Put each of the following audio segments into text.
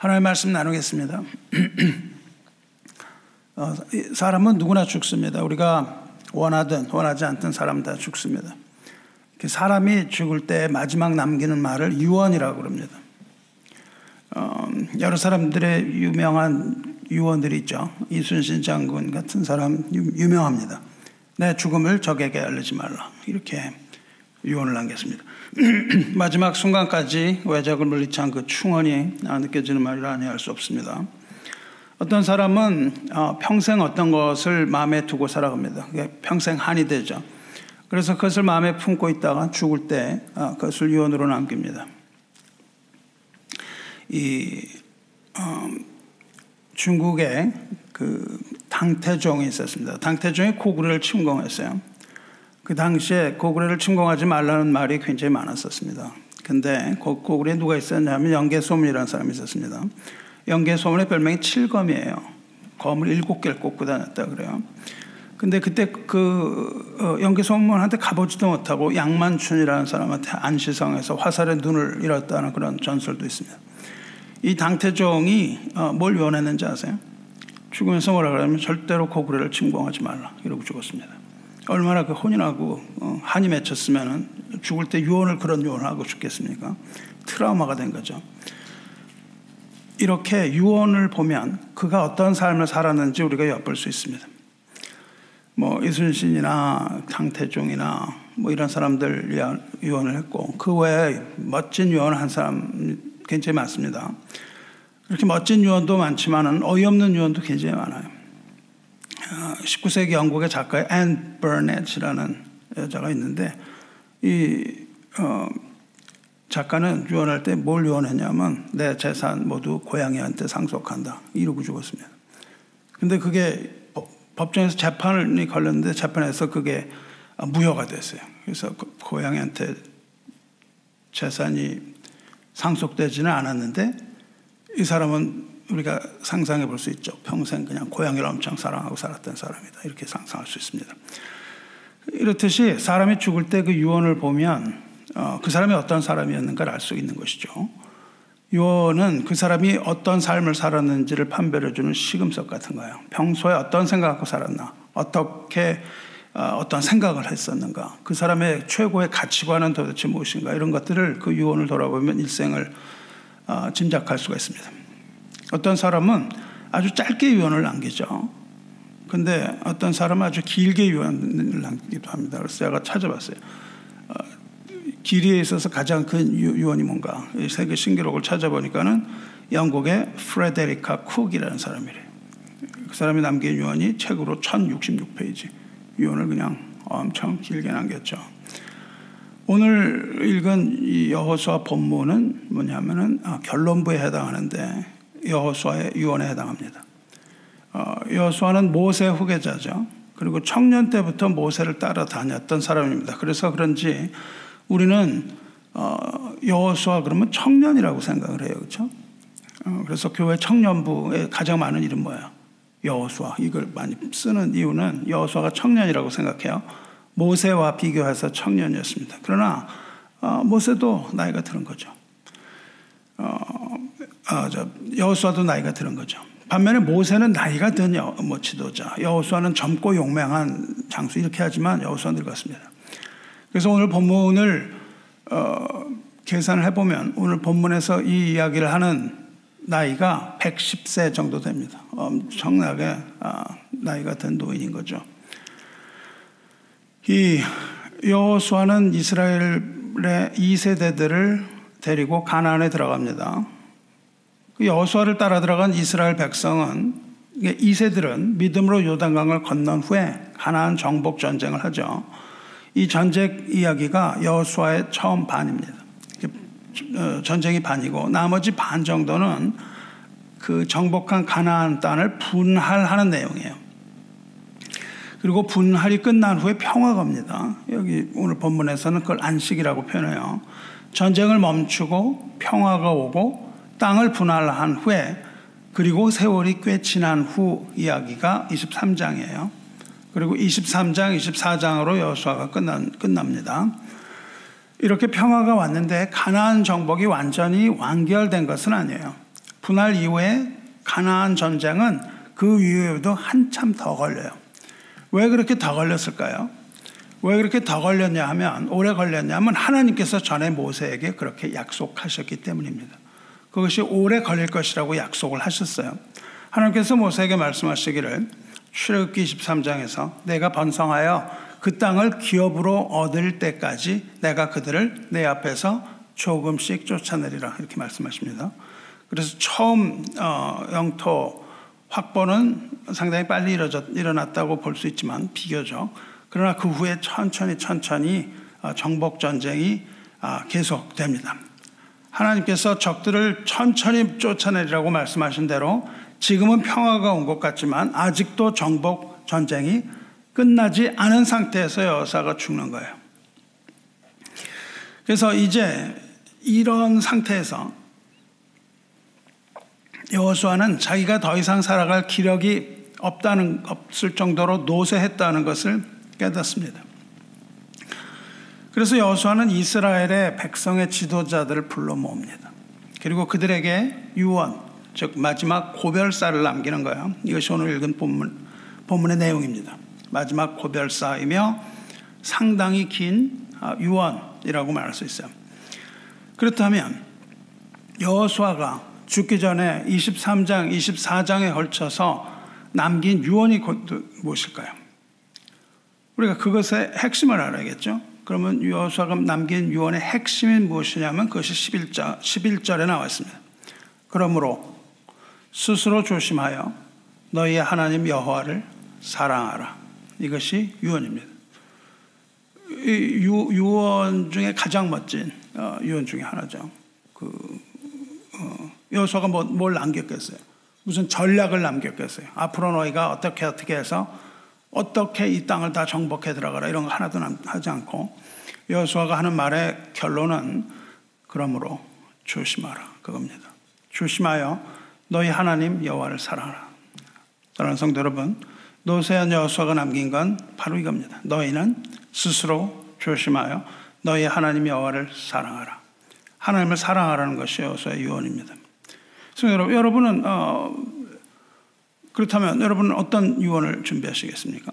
하나님의 말씀 나누겠습니다. 사람은 누구나 죽습니다. 우리가 원하든 원하지 않든 사람은 다 죽습니다. 사람이 죽을 때 마지막 남기는 말을 유언이라고 그럽니다. 여러 사람들의 유명한 유언들이 있죠. 이순신 장군 같은 사람 유명합니다. 내 죽음을 적에게 알리지 말라, 이렇게 유언을 남겼습니다. 마지막 순간까지 외적을 물리치한 그 충언이 느껴지는 말이라 아니할 수 없습니다. 어떤 사람은 평생 어떤 것을 마음에 두고 살아갑니다. 그게 평생 한이 되죠. 그래서 그것을 마음에 품고 있다가 죽을 때 그것을 유언으로 남깁니다. 중국에 그 당태종이 있었습니다. 당태종이 고구려를 침공했어요. 그 당시에 고구려를 침공하지 말라는 말이 굉장히 많았었습니다. 근데 고구려에 누가 있었냐면 영계소문이라는 사람이 있었습니다. 영계소문의 별명이 칠검이에요. 검을 7개를 꽂고 다녔다 그래요. 근데 그때 영계소문한테 가보지도 못하고 양만춘이라는 사람한테 안시성에서 화살에 눈을 잃었다는 그런 전설도 있습니다. 이 당태종이 뭘 유언했는지 아세요? 죽으면서 뭐라 그러냐면 절대로 고구려를 침공하지 말라, 이러고 죽었습니다. 얼마나 그 혼인하고 한이 맺혔으면 죽을 때 그런 유언을 하고 죽겠습니까? 트라우마가 된 거죠. 이렇게 유언을 보면 그가 어떤 삶을 살았는지 우리가 엿볼 수 있습니다. 이순신이나 당태종이나 이런 사람들 유언을 했고, 그 외에 멋진 유언을 한 사람 굉장히 많습니다. 그렇게 멋진 유언도 많지만은 어이없는 유언도 굉장히 많아요. 19세기 영국의 작가의 앤 버넷이라는 여자가 있는데, 이 작가는 유언할 때 뭘 유언했냐면 내 재산 모두 고양이한테 상속한다, 이러고 죽었습니다. 근데 그게 법정에서 재판이 걸렸는데 재판에서 그게 무효가 됐어요. 그래서 고양이한테 재산이 상속되지는 않았는데, 이 사람은 우리가 상상해 볼 수 있죠. 평생 그냥 고양이를 엄청 사랑하고 살았던 사람이다, 이렇게 상상할 수 있습니다. 이렇듯이 사람이 죽을 때 그 유언을 보면 그 사람이 어떤 사람이었는가를 알 수 있는 것이죠. 유언은 그 사람이 어떤 삶을 살았는지를 판별해주는 시금석 같은 거예요. 평소에 어떤 생각하고 살았나, 어떤 생각을 했었는가, 그 사람의 최고의 가치관은 도대체 무엇인가, 이런 것들을 그 유언을 돌아보면 일생을 짐작할 수가 있습니다. 어떤 사람은 아주 짧게 유언을 남기죠. 근데 어떤 사람은 아주 길게 유언을 남기기도 합니다. 그래서 제가 찾아봤어요. 길이에 있어서 가장 큰 유언이 뭔가, 세계 신기록을 찾아보니까는 영국의 프레데리카 쿡이라는 사람이래요. 그 사람이 남긴 유언이 책으로 1066페이지 유언을 그냥 엄청 길게 남겼죠. 오늘 읽은 이 여호수아 본문은 뭐냐면은 결론부에 해당하는데 여호수아의 유언에 해당합니다. 여호수아는 모세 후계자죠. 그리고 청년 때부터 모세를 따라다녔던 사람입니다. 그래서 그런지 우리는 여호수아 그러면 청년이라고 생각을 해요, 그렇죠? 그래서 교회 청년부에 가장 많은 이름 뭐예요? 여호수아. 이걸 많이 쓰는 이유는 여호수아가 청년이라고 생각해요. 모세와 비교해서 청년이었습니다. 그러나 모세도 나이가 들은 거죠. 여호수아도 나이가 들은 거죠. 반면에 모세는 나이가 든 지도자, 여호수아는 젊고 용맹한 장수, 이렇게 하지만 여호수아는 늙었습니다. 그래서 오늘 본문을 계산을 해보면 오늘 본문에서 이 이야기를 하는 나이가 110세 정도 됩니다. 엄청나게 나이가 든 노인인 거죠. 이 여호수아는 이스라엘의 2세대들을 데리고 가나안에 들어갑니다. 그 여호수아를 따라 들어간 이스라엘 백성은, 2세들은 믿음으로 요단강을 건넌 후에 가나안 정복 전쟁을 하죠. 이 전쟁 이야기가 여호수아의 처음 반입니다. 전쟁이 반이고 나머지 반 정도는 그 정복한 가나안 땅을 분할하는 내용이에요. 그리고 분할이 끝난 후에 평화가 옵니다. 여기 오늘 본문에서는 그걸 안식이라고 표현해요. 전쟁을 멈추고 평화가 오고 땅을 분할한 후에, 그리고 세월이 꽤 지난 후 이야기가 23장이에요. 그리고 23장, 24장으로 여호수아가 끝납니다. 이렇게 평화가 왔는데 가나안 정복이 완전히 완결된 것은 아니에요. 분할 이후에 가나안 전쟁은 그 이후에도 한참 더 걸려요. 왜 그렇게 더 걸렸을까요? 왜 그렇게 더 걸렸냐 하면, 오래 걸렸냐 하면 하나님께서 전에 모세에게 그렇게 약속하셨기 때문입니다. 그것이 오래 걸릴 것이라고 약속을 하셨어요. 하나님께서 모세에게 말씀하시기를 출애굽기 23장에서 내가 번성하여 그 땅을 기업으로 얻을 때까지 내가 그들을 내 앞에서 조금씩 쫓아내리라, 이렇게 말씀하십니다. 그래서 처음 영토 확보는 상당히 빨리 일어났다고 볼 수 있지만 비교적, 그러나 그 후에 천천히 정복 전쟁이 계속됩니다. 하나님께서 적들을 천천히 쫓아내리라고 말씀하신 대로 지금은 평화가 온 것 같지만 아직도 정복 전쟁이 끝나지 않은 상태에서 여호수아가 죽는 거예요. 그래서 이제 이런 상태에서 여호수아는 자기가 더 이상 살아갈 기력이 없을 정도로 노쇠했다는 것을 깨닫습니다. 그래서 여호수아는 이스라엘의 백성의 지도자들을 불러 모읍니다. 그리고 그들에게 유언, 즉 마지막 고별사를 남기는 거예요. 이것이 오늘 읽은 본문의 내용입니다. 마지막 고별사이며 상당히 긴 유언이라고 말할 수 있어요. 그렇다면 여호수아가 죽기 전에 23장, 24장에 걸쳐서 남긴 유언이 무엇일까요? 우리가 그것의 핵심을 알아야겠죠. 그러면 여호수아가 남긴 유언의 핵심이 무엇이냐면 그것이 11절에 나와 있습니다. 그러므로 스스로 조심하여 너희의 하나님 여호와를 사랑하라. 이것이 유언입니다. 유언 중에 가장 멋진 유언 중에 하나죠. 여호수아가 뭘 남겼겠어요? 무슨 전략을 남겼겠어요? 앞으로 너희가 어떻게 해서 어떻게 이 땅을 다 정복해 들어가라, 이런 거 하나도 하지 않고 여호수아가 하는 말의 결론은 그러므로 조심하라, 그겁니다. 조심하여 너희 하나님 여호와를 사랑하라. 사랑하는 성도 여러분, 노쇠한 여호수아가 남긴 건 바로 이겁니다. 너희는 스스로 조심하여 너희 하나님 여호와를 사랑하라. 하나님을 사랑하라는 것이 여호수아의 유언입니다. 그래서 여러분은 그렇다면 여러분은 어떤 유언을 준비하시겠습니까?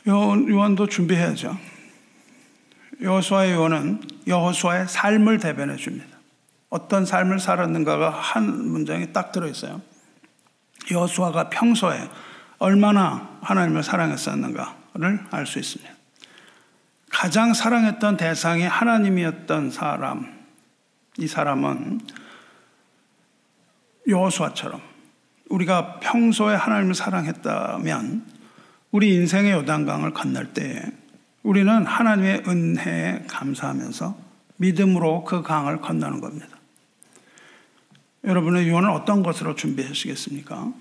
유언도 준비해야죠. 여호수아의 유언은 여호수아의 삶을 대변해 줍니다. 어떤 삶을 살았는가가 한 문장에 딱 들어있어요. 여호수아가 평소에 얼마나 하나님을 사랑했었는가를 알 수 있습니다. 가장 사랑했던 대상이 하나님이었던 사람, 이 사람은 여호수아처럼 우리가 평소에 하나님을 사랑했다면 우리 인생의 요단강을 건널 때에 우리는 하나님의 은혜에 감사하면서 믿음으로 그 강을 건너는 겁니다. 여러분의 유언은 어떤 것으로 준비하시겠습니까?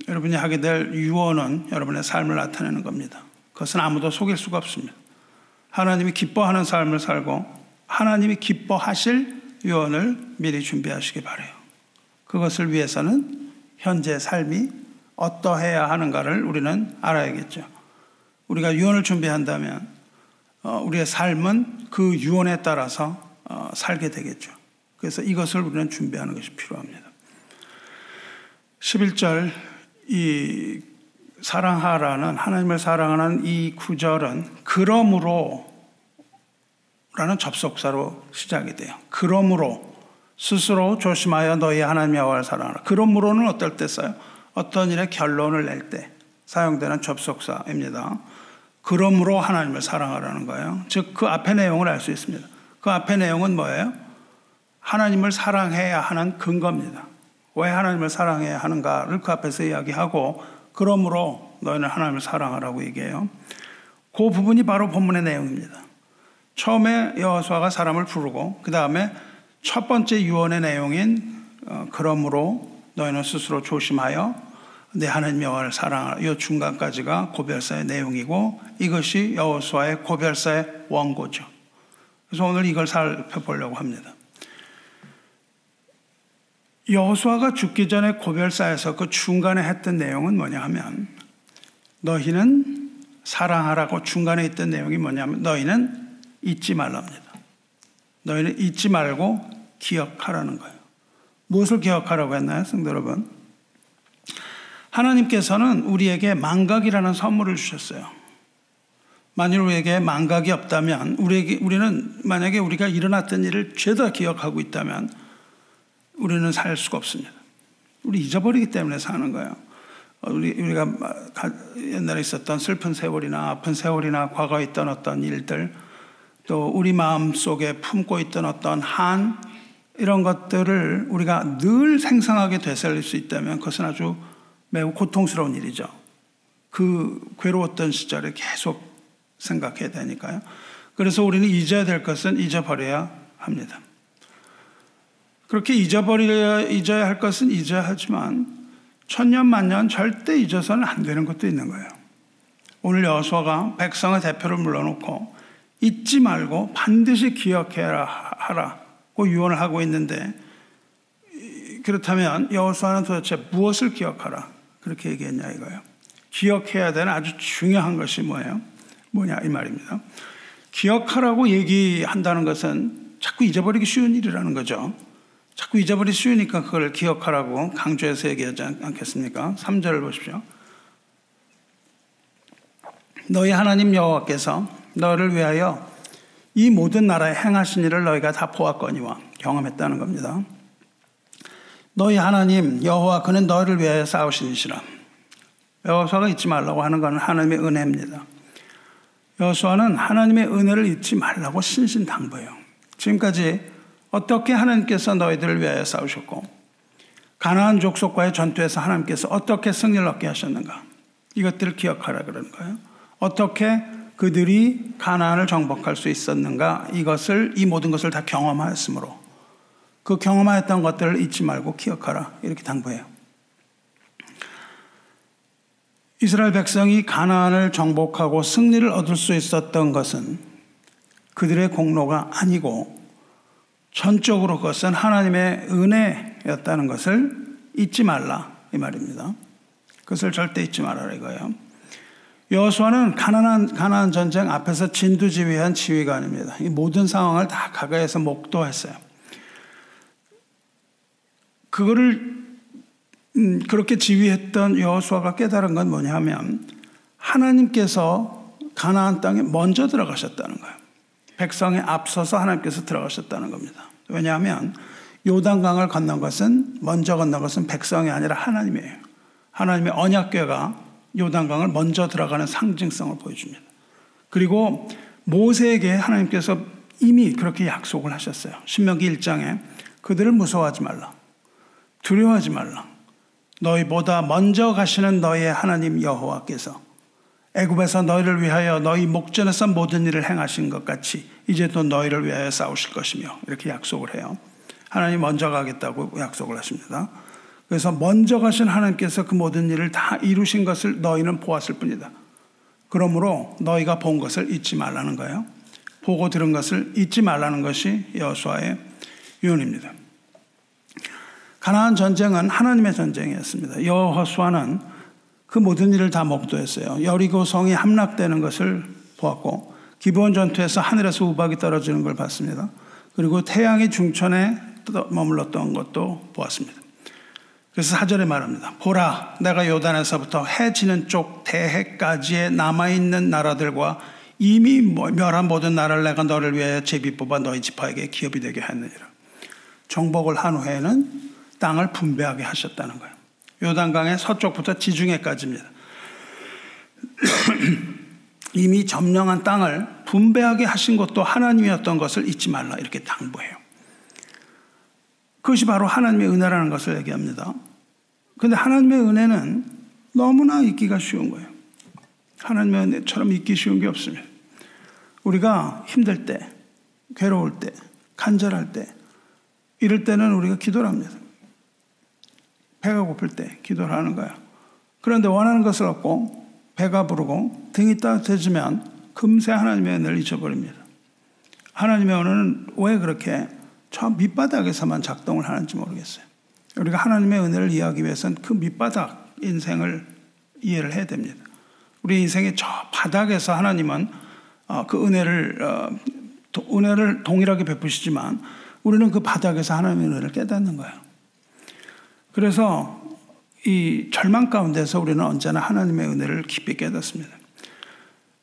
여러분이 하게 될 유언은 여러분의 삶을 나타내는 겁니다. 그것은 아무도 속일 수가 없습니다. 하나님이 기뻐하는 삶을 살고 하나님이 기뻐하실 유언을 미리 준비하시기 바라요. 그것을 위해서는 현재 삶이 어떠해야 하는가를 우리는 알아야겠죠. 우리가 유언을 준비한다면 우리의 삶은 그 유언에 따라서 살게 되겠죠. 그래서 이것을 우리는 준비하는 것이 필요합니다. 11절 이 사랑하라는, 하나님을 사랑하는 이 구절은 그러므로 라는 접속사로 시작이 돼요. 그러므로 스스로 조심하여 너희 하나님 여호와를 사랑하라. 그러므로는 어떨 때 써요? 어떤 일의 결론을 낼 때 사용되는 접속사입니다. 그러므로 하나님을 사랑하라는 거예요. 즉 그 앞의 내용을 알 수 있습니다. 그 앞의 내용은 뭐예요? 하나님을 사랑해야 하는 근거입니다. 왜 하나님을 사랑해야 하는가를 그 앞에서 이야기하고 그러므로 너희는 하나님을 사랑하라고 얘기해요. 그 부분이 바로 본문의 내용입니다. 처음에 여호수아가 사람을 부르고 그 다음에 첫 번째 유언의 내용인 그러므로 너희는 스스로 조심하여 내 하나님 여호와를 사랑하라. 이 중간까지가 고별사의 내용이고 이것이 여호수아의 고별사의 원고죠. 그래서 오늘 이걸 살펴보려고 합니다. 여호수아가 죽기 전에 고별사에서 그 중간에 했던 내용은 뭐냐 하면 너희는 사랑하라고 중간에 있던 내용이 뭐냐면 너희는 잊지 말랍니다. 너희는 잊지 말고 기억하라는 거예요. 무엇을 기억하라고 했나요, 성도 여러분? 하나님께서는 우리에게 망각이라는 선물을 주셨어요. 만일 우리에게 망각이 없다면, 우리는 만약에 우리가 일어났던 일을 죄다 기억하고 있다면 우리는 살 수가 없습니다. 우리 잊어버리기 때문에 사는 거예요. 우리가 옛날에 있었던 슬픈 세월이나 아픈 세월이나 과거에 있던 어떤 일들, 또 우리 마음속에 품고 있던 어떤 한, 이런 것들을 우리가 늘 생생하게 되살릴 수 있다면 그것은 아주 매우 고통스러운 일이죠. 그 괴로웠던 시절에 계속 생각해야 되니까요. 그래서 우리는 잊어야 될 것은 잊어버려야 합니다. 그렇게 잊어야 할 것은 잊어야 하지만 천년 만년 절대 잊어서는 안 되는 것도 있는 거예요. 오늘 여호수아가 백성의 대표를 물러놓고 잊지 말고 반드시 기억해라 하라고 유언을 하고 있는데, 그렇다면 여호수아는 도대체 무엇을 기억하라 그렇게 얘기했냐 이거예요. 기억해야 되는 아주 중요한 것이 뭐냐 이 말입니다. 기억하라고 얘기한다는 것은 자꾸 잊어버리기 쉬운 일이라는 거죠. 자꾸 잊어버리기 쉬우니까 그걸 기억하라고 강조해서 얘기하지 않겠습니까? 3절을 보십시오. 너희 하나님 여호와께서 너를 위하여 이 모든 나라에 행하신 일을 너희가 다 보았거니와, 경험했다는 겁니다. 너희 하나님 여호와 그는 너희를 위하여 싸우시니시라. 여호수아가 잊지 말라고 하는 것은 하나님의 은혜입니다. 여호수아는 하나님의 은혜를 잊지 말라고 신신당부해요. 지금까지 어떻게 하나님께서 너희들을 위하여 싸우셨고, 가나안 족속과의 전투에서 하나님께서 어떻게 승리를 얻게 하셨는가, 이것들을 기억하라 그러는 거예요. 어떻게 그들이 가나안을 정복할 수 있었는가, 이 모든 것을 다 경험하였으므로 그 경험하였던 것들을 잊지 말고 기억하라, 이렇게 당부해요. 이스라엘 백성이 가나안을 정복하고 승리를 얻을 수 있었던 것은 그들의 공로가 아니고 전적으로 그것은 하나님의 은혜였다는 것을 잊지 말라 이 말입니다. 그것을 절대 잊지 말아라 이거예요. 여호수아는 가나안 전쟁 앞에서 진두지휘한 지휘관입니다. 이 모든 상황을 다 가까이에서 목도했어요. 그거를 그렇게 지휘했던 여호수아가 깨달은 건 뭐냐면, 하나님께서 가나안 땅에 먼저 들어가셨다는 거예요. 백성에 앞서서 하나님께서 들어가셨다는 겁니다. 왜냐하면 요단강을 건넌 것은, 먼저 건넌 것은 백성이 아니라 하나님이에요. 하나님의 언약궤가 요단강을 먼저 들어가는 상징성을 보여줍니다. 그리고 모세에게 하나님께서 이미 그렇게 약속을 하셨어요. 신명기 1장에 그들을 무서워하지 말라, 두려워하지 말라, 너희보다 먼저 가시는 너희의 하나님 여호와께서 애굽에서 너희를 위하여 너희 목전에서 모든 일을 행하신 것 같이 이제 또 너희를 위하여 싸우실 것이며, 이렇게 약속을 해요. 하나님 먼저 가겠다고 약속을 하십니다. 그래서 먼저 가신 하나님께서 그 모든 일을 다 이루신 것을 너희는 보았을 뿐이다. 그러므로 너희가 본 것을 잊지 말라는 거예요. 보고 들은 것을 잊지 말라는 것이 여호수아의 유언입니다. 가나안 전쟁은 하나님의 전쟁이었습니다. 여호수아는 그 모든 일을 다 목도했어요. 여리고 성이 함락되는 것을 보았고, 기브온 전투에서 하늘에서 우박이 떨어지는 걸 봤습니다. 그리고 태양이 중천에 머물렀던 것도 보았습니다. 그래서 4절에 말합니다. 보라, 내가 요단에서부터 해 지는 쪽 대해까지의 남아있는 나라들과 이미 멸한 모든 나라를 내가 너를 위하여 제비 뽑아 너희 지파에게 기업이 되게 하느니라. 정복을 한 후에는 땅을 분배하게 하셨다는 거예요. 요단강의 서쪽부터 지중해까지입니다. 이미 점령한 땅을 분배하게 하신 것도 하나님이었던 것을 잊지 말라, 이렇게 당부해요. 그것이 바로 하나님의 은혜라는 것을 얘기합니다. 그런데 하나님의 은혜는 너무나 잊기가 쉬운 거예요. 하나님의 은혜처럼 잊기 쉬운 게 없습니다. 우리가 힘들 때, 괴로울 때, 간절할 때, 이럴 때는 우리가 기도를 합니다. 배가 고플 때 기도를 하는 거예요. 그런데 원하는 것을 얻고 배가 부르고 등이 따뜻해지면 금세 하나님의 은혜를 잊어버립니다. 하나님의 은혜는 왜 그렇게 저 밑바닥에서만 작동을 하는지 모르겠어요. 우리가 하나님의 은혜를 이해하기 위해서는 그 밑바닥 인생을 이해를 해야 됩니다. 우리 인생의 저 바닥에서 하나님은 그 은혜를 동일하게 베푸시지만 우리는 그 바닥에서 하나님의 은혜를 깨닫는 거예요. 그래서 이 절망 가운데서 우리는 언제나 하나님의 은혜를 깊이 깨닫습니다.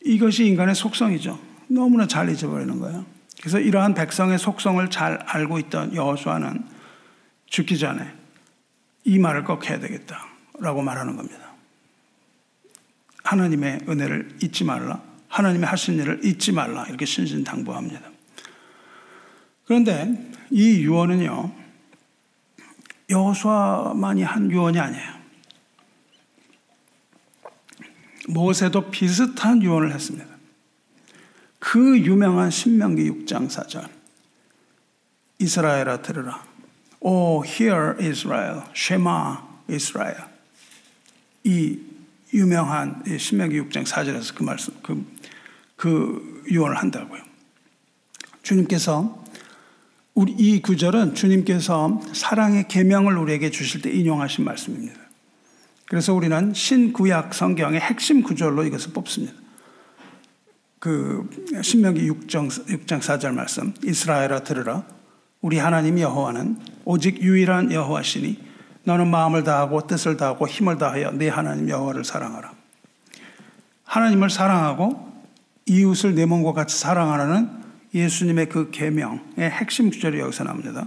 이것이 인간의 속성이죠. 너무나 잘 잊어버리는 거예요. 그래서 이러한 백성의 속성을 잘 알고 있던 여호수아는 죽기 전에 이 말을 꼭 해야 되겠다라고 말하는 겁니다. 하나님의 은혜를 잊지 말라. 하나님이 하신 일을 잊지 말라. 이렇게 신신당부합니다. 그런데 이 유언은요, 여호수아만이 한 유언이 아니에요. 모세도 비슷한 유언을 했습니다. 그 유명한 신명기 6장 4절. 이스라엘아 들으라. O hear Israel, Shema Israel. 이 유명한 신명기 6장 4절에서 그 말씀, 그 유언을 한다고요. 주님께서 이 구절은 주님께서 사랑의 계명을 우리에게 주실 때 인용하신 말씀입니다. 그래서 우리는 신구약 성경의 핵심 구절로 이것을 뽑습니다. 그 신명기 6장 4절 말씀. 이스라엘아 들으라. 우리 하나님 여호와는 오직 유일한 여호와시니 너는 마음을 다하고 뜻을 다하고 힘을 다하여 네 하나님 여호와를 사랑하라. 하나님을 사랑하고 이웃을 내 몸과 같이 사랑하라는 예수님의 그 계명의 핵심 구절이 여기서 나옵니다.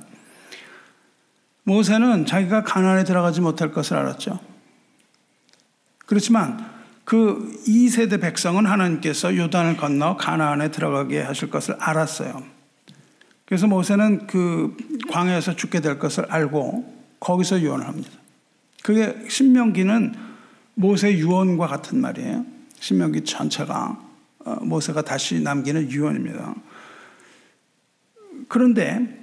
모세는 자기가 가나안에 들어가지 못할 것을 알았죠. 그렇지만 그 2세대 백성은 하나님께서 요단을 건너 가나안에 들어가게 하실 것을 알았어요. 그래서 모세는 그 광야에서 죽게 될 것을 알고 거기서 유언을 합니다. 그게 신명기는 모세 유언과 같은 말이에요. 신명기 전체가 모세가 다시 남기는 유언입니다. 그런데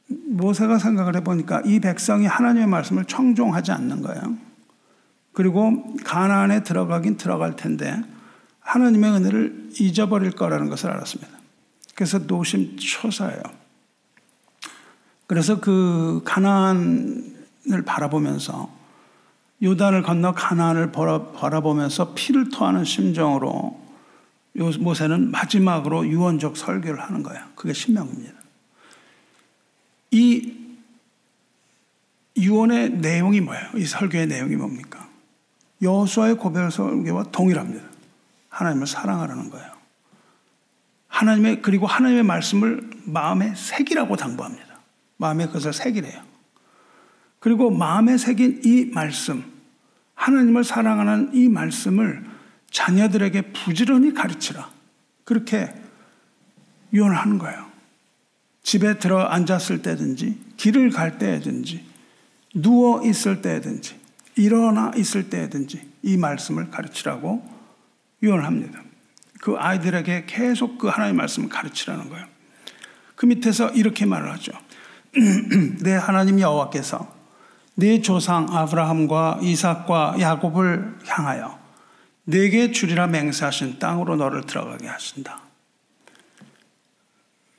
모세가 생각을 해보니까 이 백성이 하나님의 말씀을 청종하지 않는 거예요. 그리고 가나안에 들어가긴 들어갈 텐데 하나님의 은혜를 잊어버릴 거라는 것을 알았습니다. 그래서 노심초사예요. 그래서 그 가나안을 바라보면서 요단을 건너 가나안을 바라보면서 피를 토하는 심정으로 모세는 마지막으로 유언적 설교를 하는 거예요. 그게 신명기입니다. 이 유언의 내용이 뭐예요? 이 설교의 내용이 뭡니까? 여호수아의 고백 설교와 동일합니다. 하나님을 사랑하라는 거예요. 그리고 하나님의 말씀을 마음에 새기라고 당부합니다. 마음에 그것을 새기래요. 그리고 마음에 새긴 이 말씀, 하나님을 사랑하는 이 말씀을 자녀들에게 부지런히 가르치라. 그렇게 유언을 하는 거예요. 집에 들어 앉았을 때든지, 길을 갈 때든지, 누워 있을 때든지, 일어나 있을 때든지 이 말씀을 가르치라고 유언을 합니다. 그 아이들에게 계속 그 하나님의 말씀을 가르치라는 거예요. 그 밑에서 이렇게 말을 하죠. 내 하나님 여호와께서 네 조상 아브라함과 이삭과 야곱을 향하여 내게 주리라 맹세하신 땅으로 너를 들어가게 하신다.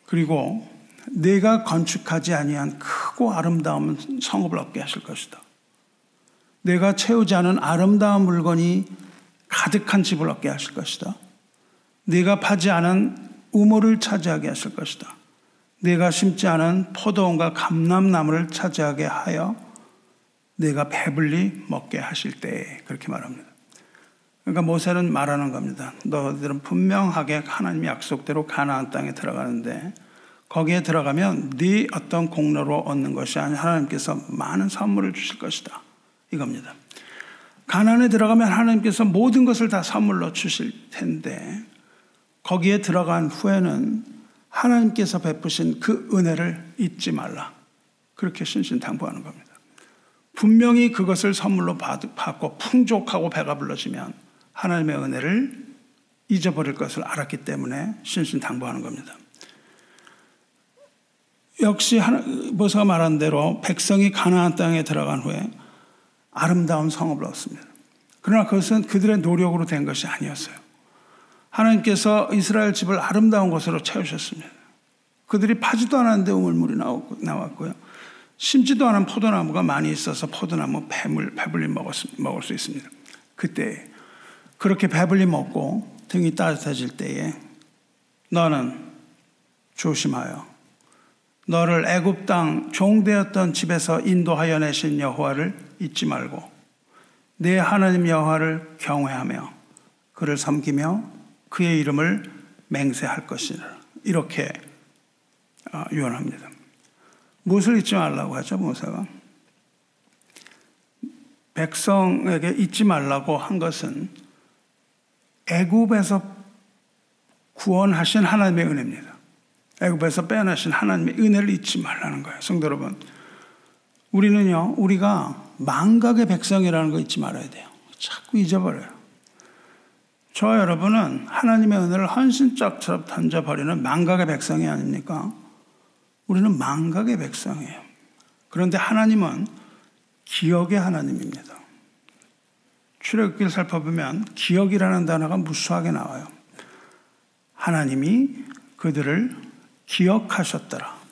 그리고 내가 건축하지 아니한 크고 아름다운 성읍을 얻게 하실 것이다. 내가 채우지 않은 아름다운 물건이 가득한 집을 얻게 하실 것이다. 내가 파지 않은 우물을 차지하게 하실 것이다. 내가 심지 않은 포도원과 감람나무를 차지하게 하여 내가 배불리 먹게 하실 때에 그렇게 말합니다. 그러니까 모세는 말하는 겁니다. 너희들은 분명하게 하나님의 약속대로 가나안 땅에 들어가는데 거기에 들어가면 네 어떤 공로로 얻는 것이 아니라 하나님께서 많은 선물을 주실 것이다. 이겁니다. 가나안에 들어가면 하나님께서 모든 것을 다 선물로 주실 텐데 거기에 들어간 후에는 하나님께서 베푸신 그 은혜를 잊지 말라. 그렇게 신신당부하는 겁니다. 분명히 그것을 선물로 받고 풍족하고 배가 불러지면 하나님의 은혜를 잊어버릴 것을 알았기 때문에 신신당부하는 겁니다. 역시 모세가 말한 대로 백성이 가나안 땅에 들어간 후에 아름다운 성읍을 얻습니다. 그러나 그것은 그들의 노력으로 된 것이 아니었어요. 하나님께서 이스라엘 집을 아름다운 곳으로 채우셨습니다. 그들이 파지도 않았는데 우물물이 나왔고요. 심지도 않은 포도나무가 많이 있어서 포도나무 배불리 먹을 수 있습니다. 그때 그렇게 배불리 먹고 등이 따뜻해질 때에 너는 조심하여 너를 애굽 땅 종되었던 집에서 인도하여 내신 여호와를 잊지 말고 내 하나님 여호와를 경외하며 그를 섬기며 그의 이름을 맹세할 것이라. 이렇게 유언합니다. 무엇을 잊지 말라고 하죠, 모세가? 백성에게 잊지 말라고 한 것은 애굽에서 구원하신 하나님의 은혜입니다. 애굽에서 빼어나신 하나님의 은혜를 잊지 말라는 거예요. 성도 여러분, 우리는요, 우리가 망각의 백성이라는 거 잊지 말아야 돼요. 자꾸 잊어버려요. 저와 여러분은 하나님의 은혜를 헌신짝처럼 던져버리는 망각의 백성이 아닙니까? 우리는 망각의 백성이에요. 그런데 하나님은 기억의 하나님입니다. 출애굽기를 살펴보면 기억이라는 단어가 무수하게 나와요. 하나님이 그들을 기억하셨더라.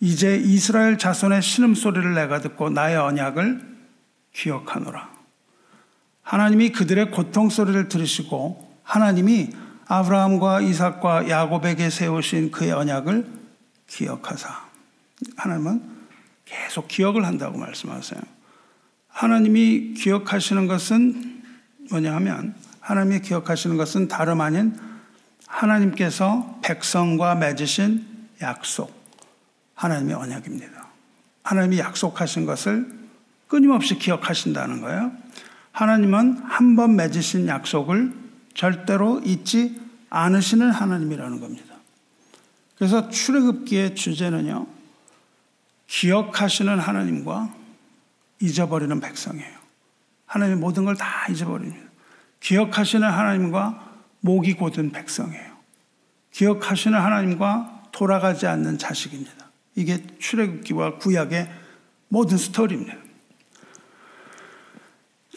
이제 이스라엘 자손의 신음소리를 내가 듣고 나의 언약을 기억하노라. 하나님이 그들의 고통소리를 들으시고 하나님이 아브라함과 이삭과 야곱에게 세우신 그의 언약을 기억하사. 하나님은 계속 기억을 한다고 말씀하세요. 하나님이 기억하시는 것은 뭐냐 하면, 하나님이 기억하시는 것은 다름 아닌 하나님께서 백성과 맺으신 약속, 하나님의 언약입니다. 하나님이 약속하신 것을 끊임없이 기억하신다는 거예요. 하나님은 한 번 맺으신 약속을 절대로 잊지 않으시는 하나님이라는 겁니다. 그래서 출애굽기의 주제는요, 기억하시는 하나님과 잊어버리는 백성이에요. 하나님의 모든 걸 다 잊어버립니다. 기억하시는 하나님과 목이 곧은 백성이에요. 기억하시는 하나님과 돌아가지 않는 자식입니다. 이게 출애굽기와 구약의 모든 스토리입니다.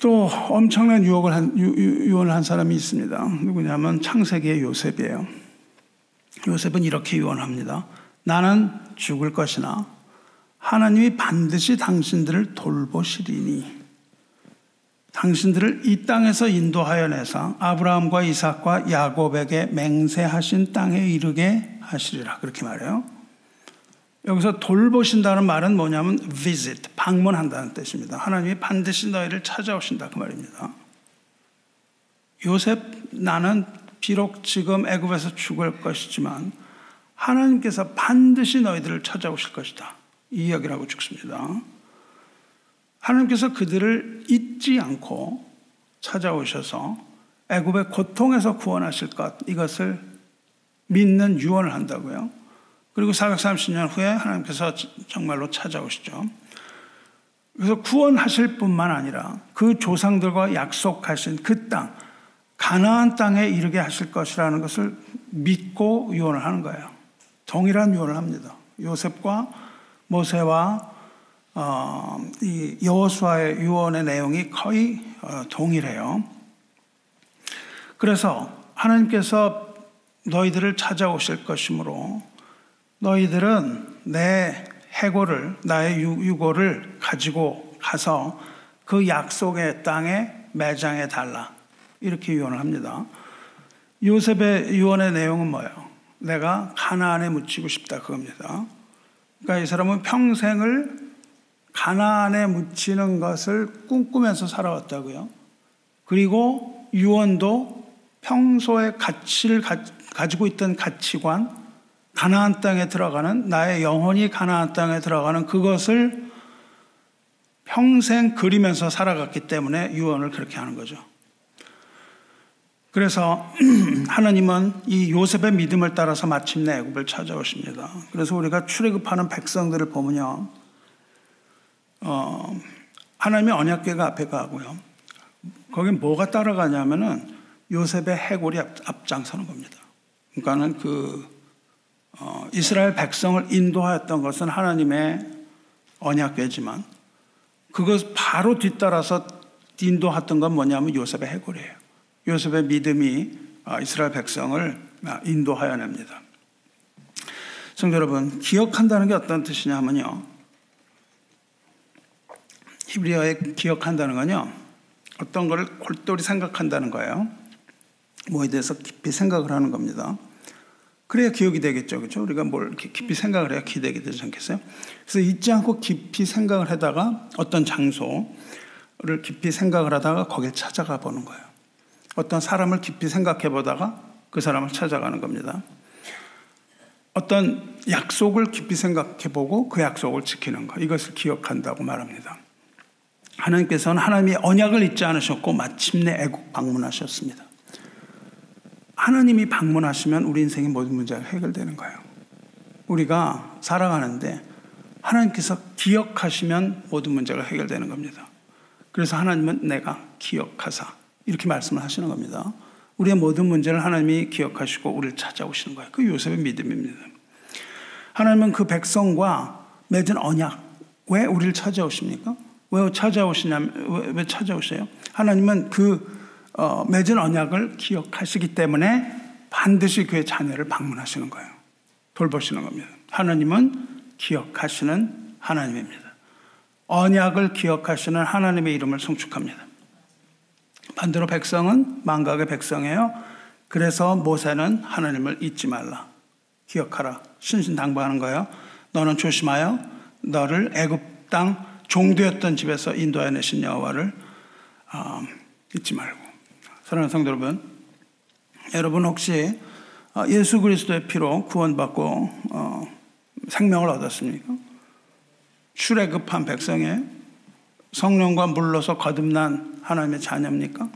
또 엄청난 유언을 한 사람이 있습니다. 누구냐면 창세기의 요셉이에요. 요셉은 이렇게 유언합니다. 나는 죽을 것이나 하나님이 반드시 당신들을 돌보시리니 당신들을 이 땅에서 인도하여 내사 아브라함과 이삭과 야곱에게 맹세하신 땅에 이르게 하시리라. 그렇게 말해요. 여기서 돌보신다는 말은 뭐냐면 visit, 방문한다는 뜻입니다. 하나님이 반드시 너희를 찾아오신다 그 말입니다. 요셉, 나는 비록 지금 애굽에서 죽을 것이지만 하나님께서 반드시 너희들을 찾아오실 것이다. 이 이야기를 하고 죽습니다. 하나님께서 그들을 잊지 않고 찾아오셔서 애굽의 고통에서 구원하실 것, 이것을 믿는 유언을 한다고요. 그리고 430년 후에 하나님께서 정말로 찾아오시죠. 그래서 구원하실 뿐만 아니라 그 조상들과 약속하신 그 땅, 가나안 땅에 이르게 하실 것이라는 것을 믿고 유언을 하는 거예요. 동일한 유언을 합니다. 요셉과 모세와 이 여호수아의 유언의 내용이 거의 동일해요. 그래서 하나님께서 너희들을 찾아오실 것이므로 너희들은 내 해골을, 나의 유골을 가지고 가서 그 약속의 땅에 매장해 달라. 이렇게 유언을 합니다. 요셉의 유언의 내용은 뭐예요? 내가 가나안에 묻히고 싶다 그겁니다. 그러니까 이 사람은 평생을 가나안에 묻히는 것을 꿈꾸면서 살아왔다고요. 그리고 유언도 평소에 가치를 가지고 있던 가치관, 가나안 땅에 들어가는, 나의 영혼이 가나안 땅에 들어가는 그것을 평생 그리면서 살아갔기 때문에 유언을 그렇게 하는 거죠. 그래서 하나님은 이 요셉의 믿음을 따라서 마침내 애굽을 찾아오십니다. 그래서 우리가 출애굽하는 백성들을 보면요, 하나님의 언약궤가 앞에 가고요, 거기 뭐가 따라가냐면은 요셉의 해골이 앞장서는 겁니다. 그러니까는 이스라엘 백성을 인도하였던 것은 하나님의 언약궤지만 그것 바로 뒤따라서 인도했던 건 뭐냐면 요셉의 해골이에요. 요셉의 믿음이 이스라엘 백성을 인도하여 냅니다. 성도 여러분, 기억한다는 게 어떤 뜻이냐면요, 히브리어에 기억한다는 건요, 어떤 거를 골똘히 생각한다는 거예요. 뭐에 대해서 깊이 생각을 하는 겁니다. 그래야 기억이 되겠죠. 그렇죠? 우리가 뭘 이렇게 깊이 생각을 해야 기억이 되지 않겠어요? 그래서 잊지 않고 깊이 생각을 하다가 어떤 장소를 깊이 생각을 하다가 거기에 찾아가 보는 거예요. 어떤 사람을 깊이 생각해 보다가 그 사람을 찾아가는 겁니다. 어떤 약속을 깊이 생각해 보고 그 약속을 지키는 것, 이것을 기억한다고 말합니다. 하나님께서는 하나님의 언약을 잊지 않으셨고 마침내 애국 방문하셨습니다. 하나님이 방문하시면 우리 인생의 모든 문제가 해결되는 거예요. 우리가 살아가는데 하나님께서 기억하시면 모든 문제가 해결되는 겁니다. 그래서 하나님은 내가 기억하사 이렇게 말씀을 하시는 겁니다. 우리의 모든 문제를 하나님이 기억하시고 우리를 찾아오시는 거예요. 그 요셉의 믿음입니다. 하나님은 그 백성과 맺은 언약, 왜 우리를 찾아오십니까? 왜 찾아오시냐면, 왜 찾아오세요? 하나님은 그 맺은 언약을 기억하시기 때문에 반드시 그의 자녀를 방문하시는 거예요. 돌보시는 겁니다. 하나님은 기억하시는 하나님입니다. 언약을 기억하시는 하나님의 이름을 송축합니다. 반대로 백성은 망각의 백성이에요. 그래서 모세는 하나님을 잊지 말라, 기억하라, 신신당부하는 거예요. 너는 조심하여 너를 애굽 땅 종되었던 집에서 인도해내신 여호와를 잊지 말고. 사랑하는 성도 여러분, 여러분 혹시 예수 그리스도의 피로 구원받고 생명을 얻었습니까? 출애굽한 백성의 성령과 물로서 거듭난 하나님의 자녀입니까?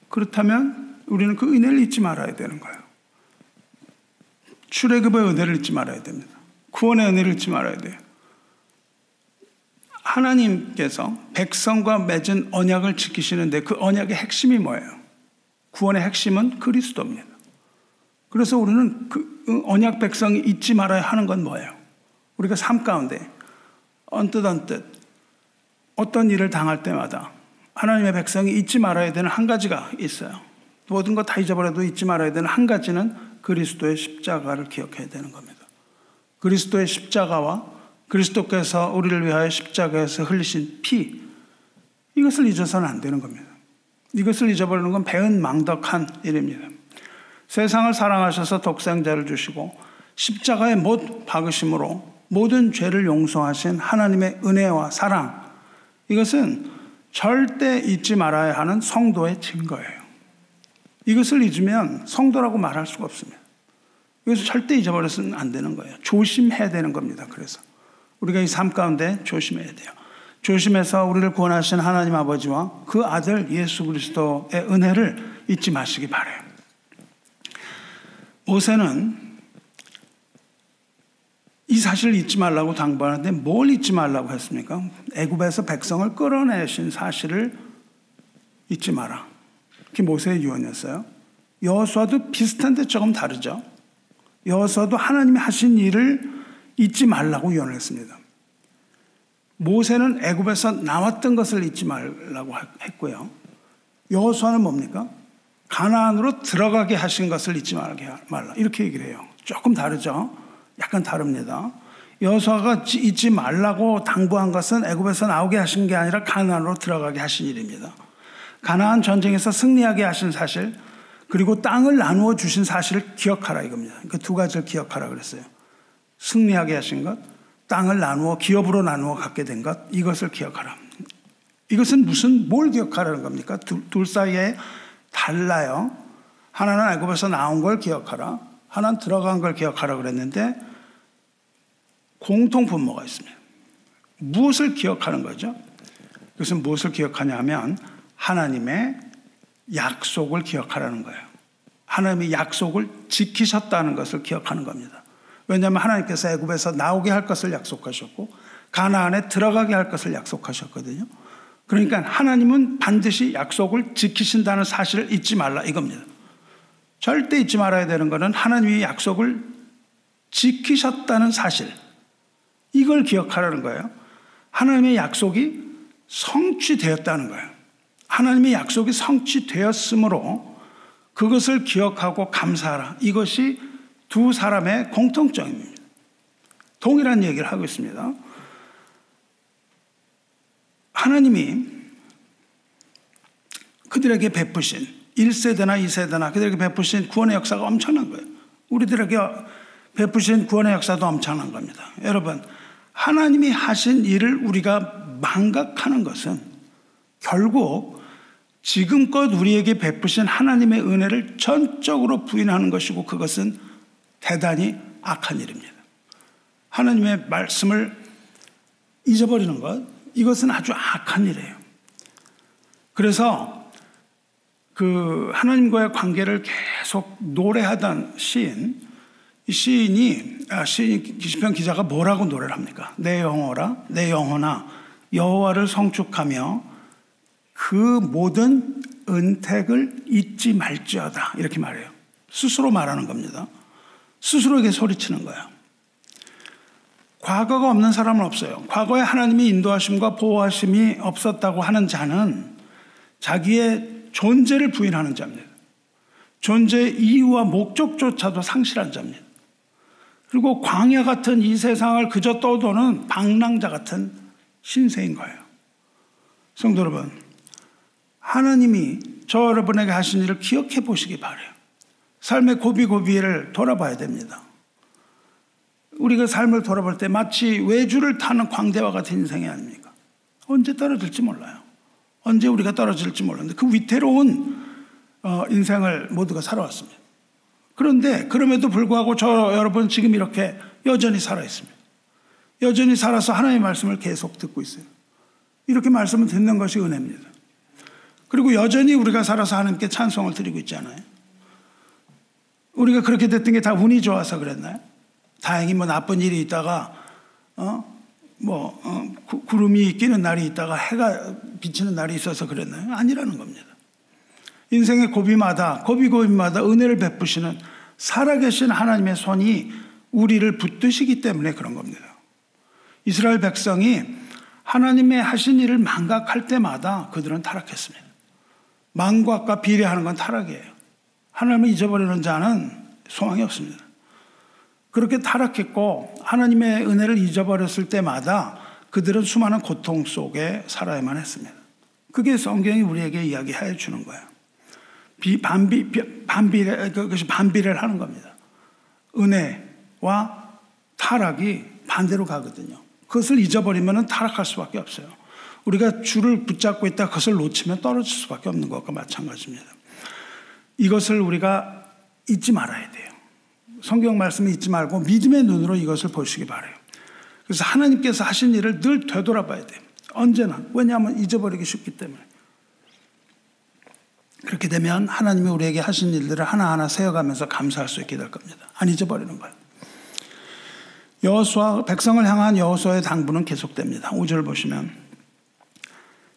그렇다면 우리는 그 은혜를 잊지 말아야 되는 거예요. 출애굽의 은혜를 잊지 말아야 됩니다. 구원의 은혜를 잊지 말아야 돼요. 하나님께서 백성과 맺은 언약을 지키시는데 그 언약의 핵심이 뭐예요? 구원의 핵심은 그리스도입니다. 그래서 우리는 그 언약 백성이 잊지 말아야 하는 건 뭐예요? 우리가 삶 가운데 언뜻 어떤 일을 당할 때마다 하나님의 백성이 잊지 말아야 되는 한 가지가 있어요. 모든 거 다 잊어버려도 잊지 말아야 되는 한 가지는 그리스도의 십자가를 기억해야 되는 겁니다. 그리스도의 십자가와 그리스도께서 우리를 위하여 십자가에서 흘리신 피, 이것을 잊어서는 안 되는 겁니다. 이것을 잊어버리는 건 배은망덕한 일입니다. 세상을 사랑하셔서 독생자를 주시고 십자가에 못 박으심으로 모든 죄를 용서하신 하나님의 은혜와 사랑, 이것은 절대 잊지 말아야 하는 성도의 증거예요. 이것을 잊으면 성도라고 말할 수가 없습니다. 이것을 절대 잊어버려서는 안 되는 거예요. 조심해야 되는 겁니다. 그래서 우리가 이 삶 가운데 조심해야 돼요. 조심해서 우리를 구원하신 하나님 아버지와 그 아들 예수 그리스도의 은혜를 잊지 마시기 바라요. 모세는 이 사실을 잊지 말라고 당부하는데 뭘 잊지 말라고 했습니까? 애굽에서 백성을 끌어내신 사실을 잊지 마라. 그게 모세의 유언이었어요. 여호수아도 비슷한데 조금 다르죠. 여호수아도 하나님이 하신 일을 잊지 말라고 유언을 했습니다. 모세는 애굽에서 나왔던 것을 잊지 말라고 했고요. 여호수아는 뭡니까? 가나안으로 들어가게 하신 것을 잊지 말라. 이렇게 얘기를 해요. 조금 다르죠. 약간 다릅니다. 여호수아가 잊지 말라고 당부한 것은 애굽에서 나오게 하신 게 아니라 가나안으로 들어가게 하신 일입니다. 가나안 전쟁에서 승리하게 하신 사실, 그리고 땅을 나누어 주신 사실을 기억하라 이겁니다. 그 두 가지를 기억하라 그랬어요. 승리하게 하신 것, 땅을 나누어 기업으로 나누어 갖게 된 것, 이것을 기억하라. 이것은 뭘 기억하라는 겁니까? 둘 사이에 달라요. 하나는 애굽에서 나온 걸 기억하라, 하나는 들어간 걸 기억하라 그랬는데 공통 분모가 있습니다. 무엇을 기억하는 거죠? 그것은 무엇을 기억하냐면 하나님의 약속을 기억하라는 거예요. 하나님의 약속을 지키셨다는 것을 기억하는 겁니다. 왜냐하면 하나님께서 애굽에서 나오게 할 것을 약속하셨고 가나안에 들어가게 할 것을 약속하셨거든요. 그러니까 하나님은 반드시 약속을 지키신다는 사실을 잊지 말라 이겁니다. 절대 잊지 말아야 되는 것은 하나님이 약속을 지키셨다는 사실, 이걸 기억하라는 거예요. 하나님의 약속이 성취되었다는 거예요. 하나님의 약속이 성취되었으므로 그것을 기억하고 감사하라. 이것이 두 사람의 공통점입니다. 동일한 얘기를 하고 있습니다. 하나님이 그들에게 베푸신 1세대나 2세대나 그들에게 베푸신 구원의 역사가 엄청난 거예요. 우리들에게 베푸신 구원의 역사도 엄청난 겁니다. 여러분, 하나님이 하신 일을 우리가 망각하는 것은 결국 지금껏 우리에게 베푸신 하나님의 은혜를 전적으로 부인하는 것이고, 그것은 대단히 악한 일입니다. 하나님의 말씀을 잊어버리는 것, 이것은 아주 악한 일이에요. 그래서 그 하나님과의 관계를 계속 노래하던 시인, 이 시인이 시편 기자가 뭐라고 노래를 합니까? 내 영혼아, 내 영혼아, 여호와를 성축하며 그 모든 은택을 잊지 말지어다, 이렇게 말해요. 스스로 말하는 겁니다. 스스로에게 소리치는 거예요. 과거가 없는 사람은 없어요. 과거에 하나님이 인도하심과 보호하심이 없었다고 하는 자는 자기의 존재를 부인하는 자입니다. 존재의 이유와 목적조차도 상실한 자입니다. 그리고 광야 같은 이 세상을 그저 떠도는 방랑자 같은 신세인 거예요. 성도 여러분, 하나님이 저 여러분에게 하신 일을 기억해 보시기 바라요. 삶의 고비고비를 돌아봐야 됩니다. 우리가 삶을 돌아볼 때 마치 외주를 타는 광대와 같은 인생이 아닙니까? 언제 떨어질지 몰라요. 언제 우리가 떨어질지 몰랐는데 그 위태로운 인생을 모두가 살아왔습니다. 그런데 그럼에도 불구하고 저 여러분 지금 이렇게 여전히 살아있습니다. 여전히 살아서 하나님의 말씀을 계속 듣고 있어요. 이렇게 말씀을 듣는 것이 은혜입니다. 그리고 여전히 우리가 살아서 하나님께 찬송을 드리고 있잖아요. 우리가 그렇게 됐던 게 다 운이 좋아서 그랬나요? 다행히 뭐 나쁜 일이 있다가 구름이 끼는 날이 있다가 해가 비치는 날이 있어서 그랬나요? 아니라는 겁니다. 인생의 고비마다 은혜를 베푸시는 살아계신 하나님의 손이 우리를 붙드시기 때문에 그런 겁니다. 이스라엘 백성이 하나님의 하신 일을 망각할 때마다 그들은 타락했습니다. 망각과 비례하는 건 타락이에요. 하나님을 잊어버리는 자는 소망이 없습니다. 그렇게 타락했고 하나님의 은혜를 잊어버렸을 때마다 그들은 수많은 고통 속에 살아야만 했습니다. 그게 성경이 우리에게 이야기해 주는 거예요. 그것이 반비례를 하는 겁니다. 은혜와 타락이 반대로 가거든요. 그것을 잊어버리면 타락할 수밖에 없어요. 우리가 줄을 붙잡고 있다 그것을 놓치면 떨어질 수밖에 없는 것과 마찬가지입니다. 이것을 우리가 잊지 말아야 돼요. 성경 말씀을 잊지 말고 믿음의 눈으로 이것을 보시기 바라요. 그래서 하나님께서 하신 일을 늘 되돌아봐야 돼요. 언제나. 왜냐하면 잊어버리기 쉽기 때문에. 그렇게 되면 하나님이 우리에게 하신 일들을 하나하나 세어가면서 감사할 수 있게 될 겁니다. 안 잊어버리는 거예요. 여호수아, 백성을 향한 여호수아의 당부는 계속됩니다. 5절 보시면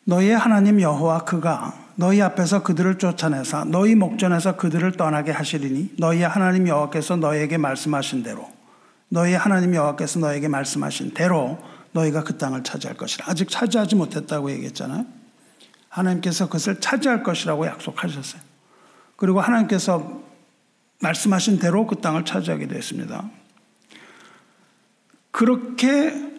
너희의 하나님 여호와 그가 너희 앞에서 그들을 쫓아내사 너희 목전에서 그들을 떠나게 하시리니 너희의 하나님 여호와께서 너희에게 말씀하신 대로 너희의 하나님 여호와께서 너희에게 말씀하신 대로 너희가 그 땅을 차지할 것이라. 아직 차지하지 못했다고 얘기했잖아요. 하나님께서 그것을 차지할 것이라고 약속하셨어요. 그리고 하나님께서 말씀하신 대로 그 땅을 차지하게 되었습니다. 그렇게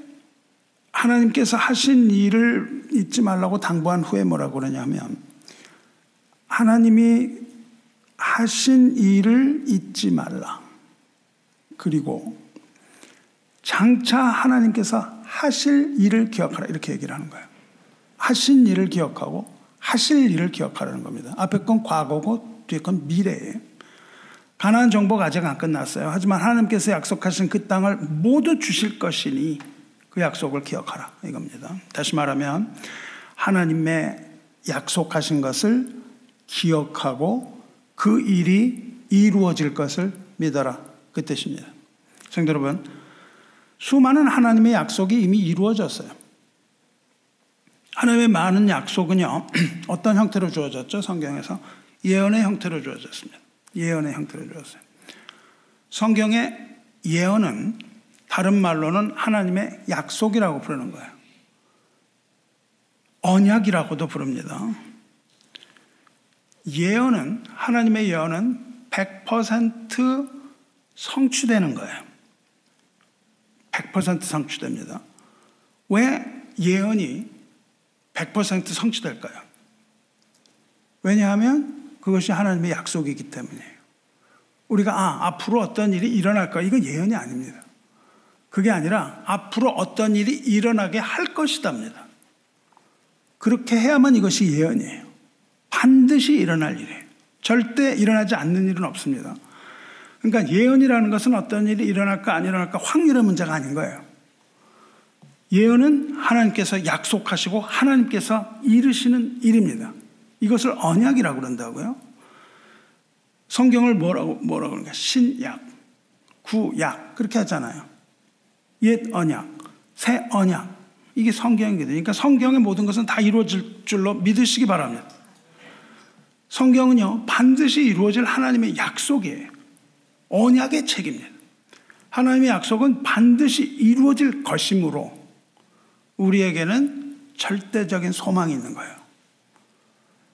하나님께서 하신 일을 잊지 말라고 당부한 후에 뭐라고 그러냐면 하나님이 하신 일을 잊지 말라. 그리고 장차 하나님께서 하실 일을 기억하라. 이렇게 얘기를 하는 거예요. 하신 일을 기억하고 하실 일을 기억하라는 겁니다. 앞에 건 과거고 뒤에 건 미래예요. 가나안 정복가 아직 안 끝났어요. 하지만 하나님께서 약속하신 그 땅을 모두 주실 것이니 그 약속을 기억하라 이겁니다. 다시 말하면 하나님의 약속하신 것을 기억하고 그 일이 이루어질 것을 믿어라 그 뜻입니다. 성도 여러분, 수많은 하나님의 약속이 이미 이루어졌어요. 하나님의 많은 약속은요 어떤 형태로 주어졌죠? 성경에서 예언의 형태로 주어졌습니다. 예언의 형태로 주어졌어요. 성경의 예언은 다른 말로는 하나님의 약속이라고 부르는 거예요. 언약이라고도 부릅니다. 예언은 하나님의 예언은 100% 성취되는 거예요. 100% 성취됩니다. 왜 예언이 100% 성취될까요? 왜냐하면 그것이 하나님의 약속이기 때문이에요. 우리가 앞으로 어떤 일이 일어날 거야. 이건 예언이 아닙니다. 그게 아니라 앞으로 어떤 일이 일어나게 할 것이답니다. 그렇게 해야만 이것이 예언이에요. 반드시 일어날 일이에요. 절대 일어나지 않는 일은 없습니다. 그러니까 예언이라는 것은 어떤 일이 일어날까 안 일어날까 확률의 문제가 아닌 거예요. 예언은 하나님께서 약속하시고 하나님께서 이루시는 일입니다. 이것을 언약이라고 그런다고요. 성경을 뭐라고 그러는가? 신약, 구약 그렇게 하잖아요. 옛 언약, 새 언약. 이게 성경이거든요. 그러니까 성경의 모든 것은 다 이루어질 줄로 믿으시기 바랍니다. 성경은요, 반드시 이루어질 하나님의 약속이에요. 언약의 책입니다. 하나님의 약속은 반드시 이루어질 것이므로 우리에게는 절대적인 소망이 있는 거예요.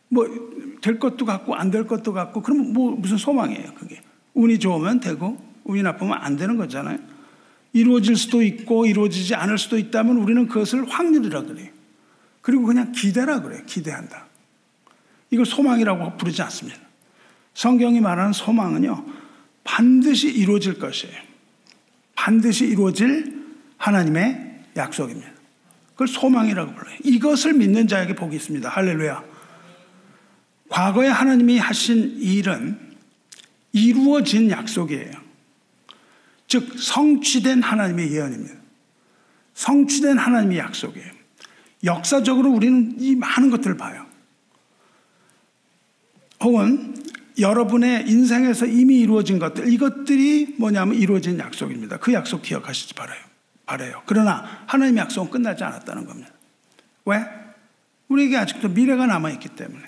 뭐 될 것도 같고 안 될 것도 같고 그러면 뭐 무슨 소망이에요 그게. 운이 좋으면 되고 운이 나쁘면 안 되는 거잖아요. 이루어질 수도 있고 이루어지지 않을 수도 있다면 우리는 그것을 확률이라 그래요. 그리고 그냥 기대라 그래요. 기대한다. 이걸 소망이라고 부르지 않습니다. 성경이 말하는 소망은요, 반드시 이루어질 것이에요. 반드시 이루어질 하나님의 약속입니다. 그걸 소망이라고 불러요. 이것을 믿는 자에게 복이 있습니다. 할렐루야. 과거에 하나님이 하신 일은 이루어진 약속이에요. 즉 성취된 하나님의 예언입니다. 성취된 하나님의 약속이에요. 역사적으로 우리는 이 많은 것들을 봐요. 혹은 여러분의 인생에서 이미 이루어진 것들, 이것들이 뭐냐면 이루어진 약속입니다. 그 약속 기억하시기 바라요. 그러나 하나님의 약속은 끝나지 않았다는 겁니다. 왜? 우리에게 아직도 미래가 남아있기 때문에.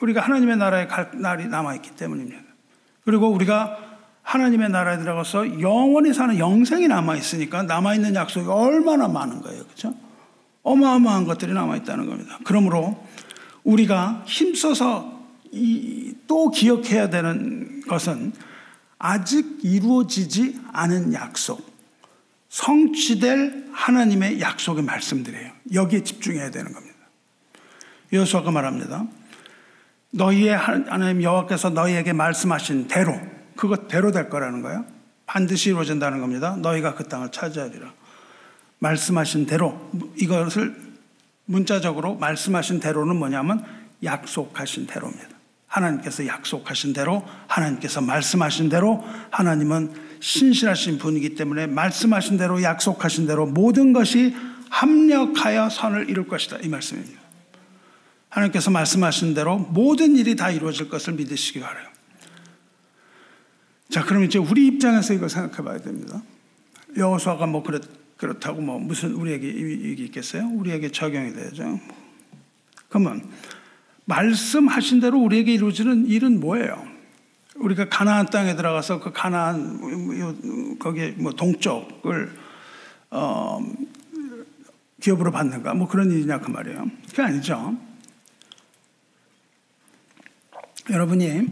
우리가 하나님의 나라에 갈 날이 남아있기 때문입니다. 그리고 우리가 하나님의 나라에 들어가서 영원히 사는 영생이 남아있으니까 남아있는 약속이 얼마나 많은 거예요. 그렇죠? 어마어마한 것들이 남아있다는 겁니다. 그러므로 우리가 힘써서 또 기억해야 되는 것은 아직 이루어지지 않은 약속, 성취될 하나님의 약속의 말씀들이에요. 여기에 집중해야 되는 겁니다. 여호수아가 말합니다. 너희의 하나님 여호와께서 너희에게 말씀하신 대로, 그것대로 될 거라는 거예요. 반드시 이루어진다는 겁니다. 너희가 그 땅을 차지하리라. 말씀하신 대로, 이것을 문자적으로 말씀하신 대로는 뭐냐면 약속하신 대로입니다. 하나님께서 약속하신 대로, 하나님께서 말씀하신 대로, 하나님은 신실하신 분이기 때문에 말씀하신 대로, 약속하신 대로 모든 것이 합력하여 선을 이룰 것이다. 이 말씀입니다. 하나님께서 말씀하신 대로 모든 일이 다 이루어질 것을 믿으시기 바라요. 자, 그럼 이제 우리 입장에서 이걸 생각해 봐야 됩니다. 여호수아가 뭐 그렇다고 뭐 무슨 우리에게 이익이 있겠어요? 우리에게 적용이 되죠. 그러면 말씀하신 대로 우리에게 이루어지는 일은 뭐예요? 우리가 가나안 땅에 들어가서 그 가나안 거기에 뭐 동쪽을 기업으로 받는가 뭐 그런 일이냐 그 말이에요. 그게 아니죠. 여러분이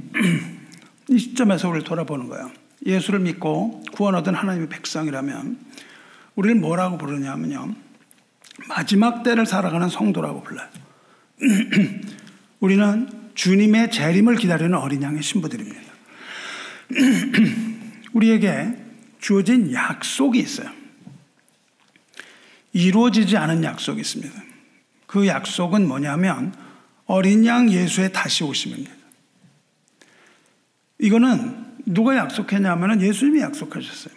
이 시점에서 우리를 돌아보는 거예요. 예수를 믿고 구원 얻은 하나님의 백성이라면 우리를 뭐라고 부르냐면요, 마지막 때를 살아가는 성도라고 불러요. 우리는 주님의 재림을 기다리는 어린 양의 신부들입니다. 우리에게 주어진 약속이 있어요. 이루어지지 않은 약속이 있습니다. 그 약속은 뭐냐면 어린 양 예수의 다시 오심입니다. 이거는 누가 약속했냐면 예수님이 약속하셨어요.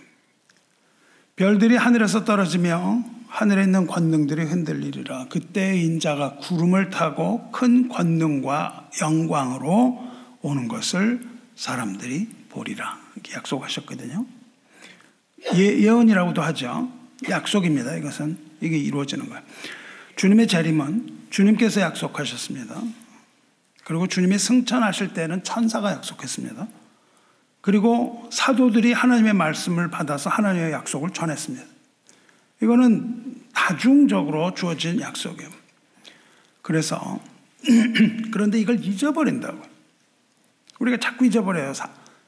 별들이 하늘에서 떨어지며 하늘에 있는 권능들이 흔들리리라. 그때 인자가 구름을 타고 큰 권능과 영광으로 오는 것을 사람들이 보리라. 이렇게 약속하셨거든요. 예언이라고도 하죠. 약속입니다. 이것은 이게 이루어지는 거예요. 주님의 재림은 주님께서 약속하셨습니다. 그리고 주님이 승천하실 때는 천사가 약속했습니다. 그리고 사도들이 하나님의 말씀을 받아서 하나님의 약속을 전했습니다. 이거는 다중적으로 주어진 약속이에요. 그래서 그런데 이걸 잊어버린다고. 우리가 자꾸 잊어버려요.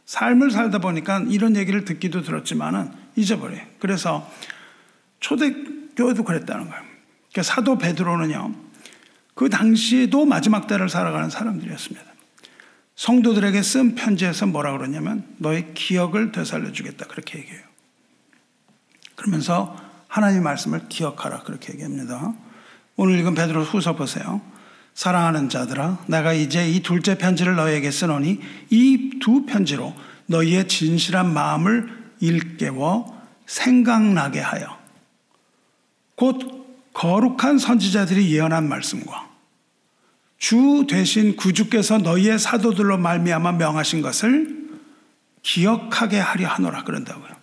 삶을 살다 보니까 이런 얘기를 듣기도 들었지만은 잊어버려요. 그래서 초대교회도 그랬다는 거예요. 그러니까 사도 베드로는요, 그 당시에도 마지막 때를 살아가는 사람들이었습니다. 성도들에게 쓴 편지에서 뭐라 그러냐면 너의 기억을 되살려 주겠다 그렇게 얘기해요. 그러면서 하나님의 말씀을 기억하라 그렇게 얘기합니다. 오늘 읽은 베드로후서 보세요. 사랑하는 자들아, 내가 이제 이 둘째 편지를 너희에게 쓰노니 이 두 편지로 너희의 진실한 마음을 일깨워 생각나게 하여 곧 거룩한 선지자들이 예언한 말씀과 주 되신 구주께서 너희의 사도들로 말미암아 명하신 것을 기억하게 하려 하노라 그런다고요.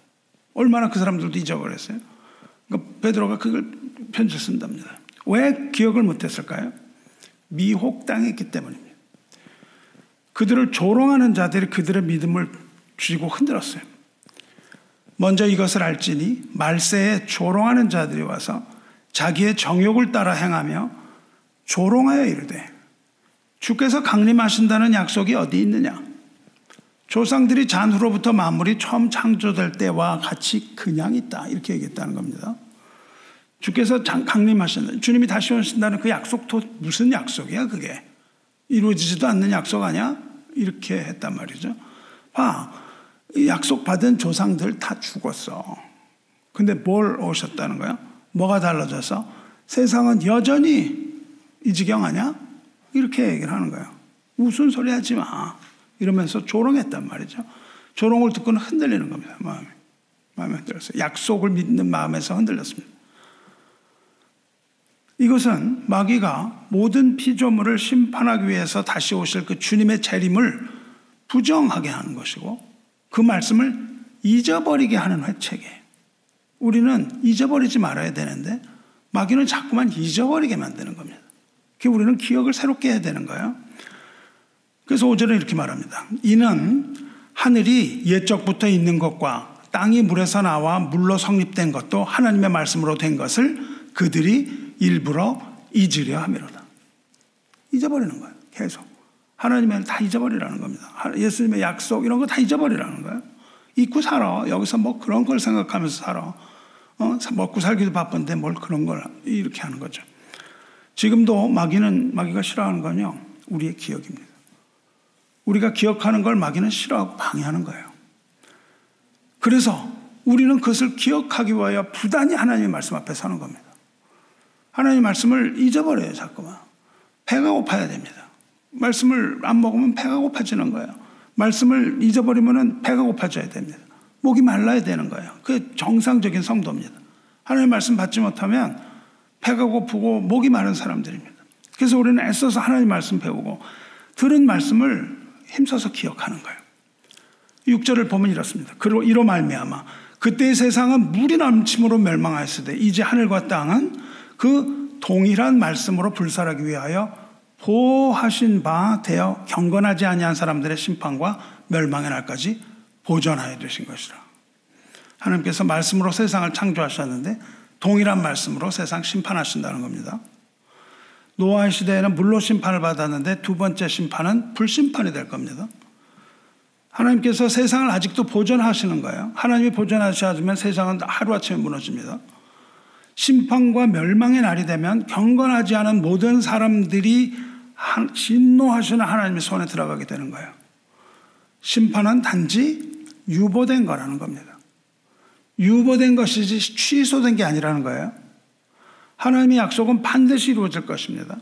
얼마나 그 사람들도 잊어버렸어요. 그러니까 베드로가 그걸 편지를 쓴답니다. 왜 기억을 못했을까요? 미혹당했기 때문입니다. 그들을 조롱하는 자들이 그들의 믿음을 쥐고 흔들었어요. 먼저 이것을 알지니 말세에 조롱하는 자들이 와서 자기의 정욕을 따라 행하며 조롱하여 이르되 주께서 강림하신다는 약속이 어디 있느냐? 조상들이 잔후로부터 만물이 처음 창조될 때와 같이 그냥 있다. 이렇게 얘기했다는 겁니다. 주께서 강림하신다. 주님이 다시 오신다는 그 약속도 무슨 약속이야 그게? 이루어지지도 않는 약속 아니야? 이렇게 했단 말이죠. 봐, 약속받은 조상들 다 죽었어. 근데 뭘 오셨다는 거야? 뭐가 달라져서? 세상은 여전히 이 지경 아니야? 이렇게 얘기를 하는 거예요. 무슨 소리 하지 마. 이러면서 조롱했단 말이죠. 조롱을 듣고는 흔들리는 겁니다. 마음에 흔들렸어요. 약속을 믿는 마음에서 흔들렸습니다. 이것은 마귀가 모든 피조물을 심판하기 위해서 다시 오실 그 주님의 재림을 부정하게 하는 것이고 그 말씀을 잊어버리게 하는 회책이에요. 우리는 잊어버리지 말아야 되는데 마귀는 자꾸만 잊어버리게 만드는 겁니다. 우리는 기억을 새롭게 해야 되는 거예요. 그래서 5절에 이렇게 말합니다. 이는 하늘이 옛적부터 있는 것과 땅이 물에서 나와 물로 성립된 것도 하나님의 말씀으로 된 것을 그들이 일부러 잊으려 함이로다. 잊어버리는 거예요. 계속. 하나님의 다 잊어버리라는 겁니다. 예수님의 약속 이런 거 다 잊어버리라는 거예요. 잊고 살아. 여기서 뭐 그런 걸 생각하면서 살아. 먹고 살기도 바쁜데 뭘 그런 걸 이렇게 하는 거죠. 지금도 마귀가 싫어하는 건요. 우리의 기억입니다. 우리가 기억하는 걸 마귀는 싫어하고 방해하는 거예요. 그래서 우리는 그것을 기억하기 위하여 부단히 하나님의 말씀 앞에 서는 겁니다. 하나님의 말씀을 잊어버려요. 자꾸만. 배가 고파야 됩니다. 말씀을 안 먹으면 배가 고파지는 거예요. 말씀을 잊어버리면 배가 고파져야 됩니다. 목이 말라야 되는 거예요. 그게 정상적인 성도입니다. 하나님의 말씀 받지 못하면 배가 고프고 목이 마른 사람들입니다. 그래서 우리는 애써서 하나님의 말씀 배우고 들은 말씀을 힘써서 기억하는 거예요. 6절을 보면 이렇습니다. 이로 말미암아 그때의 세상은 물이 넘침으로 멸망하였으되 이제 하늘과 땅은 그 동일한 말씀으로 불살하기 위하여 보하신 바 되어 경건하지 아니한 사람들의 심판과 멸망의 날까지 보존하여 두신 것이라. 하나님께서 말씀으로 세상을 창조하셨는데 동일한 말씀으로 세상 심판하신다는 겁니다. 노아의 시대에는 물로 심판을 받았는데 두 번째 심판은 불심판이 될 겁니다. 하나님께서 세상을 아직도 보존하시는 거예요. 하나님이 보존하시지 않으면 세상은 하루아침에 무너집니다. 심판과 멸망의 날이 되면 경건하지 않은 모든 사람들이 진노하시는 하나님의 손에 들어가게 되는 거예요. 심판은 단지 유보된 거라는 겁니다. 유보된 것이지 취소된 게 아니라는 거예요. 하나님의 약속은 반드시 이루어질 것입니다.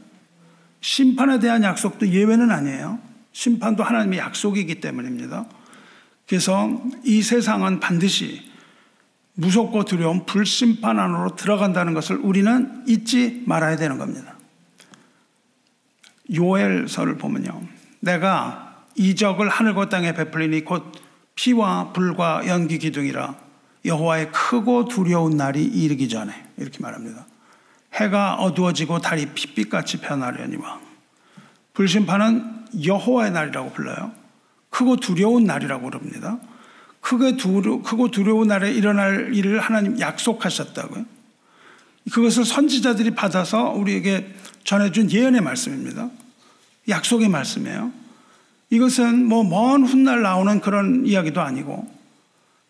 심판에 대한 약속도 예외는 아니에요. 심판도 하나님의 약속이기 때문입니다. 그래서 이 세상은 반드시 무섭고 두려운 불심판 안으로 들어간다는 것을 우리는 잊지 말아야 되는 겁니다. 요엘서를 보면요. 내가 이적을 하늘과 땅에 베풀리니 곧 피와 불과 연기 기둥이라 여호와의 크고 두려운 날이 이르기 전에 이렇게 말합니다. 해가 어두워지고 달이 핏빛같이 변하려니와 불심판은 여호와의 날이라고 불러요. 크고 두려운 날이라고 그럽니다. 크고 두려운 날에 일어날 일을 하나님 약속하셨다고요. 그것을 선지자들이 받아서 우리에게 전해준 예언의 말씀입니다. 약속의 말씀이에요. 이것은 뭐 먼 훗날 나오는 그런 이야기도 아니고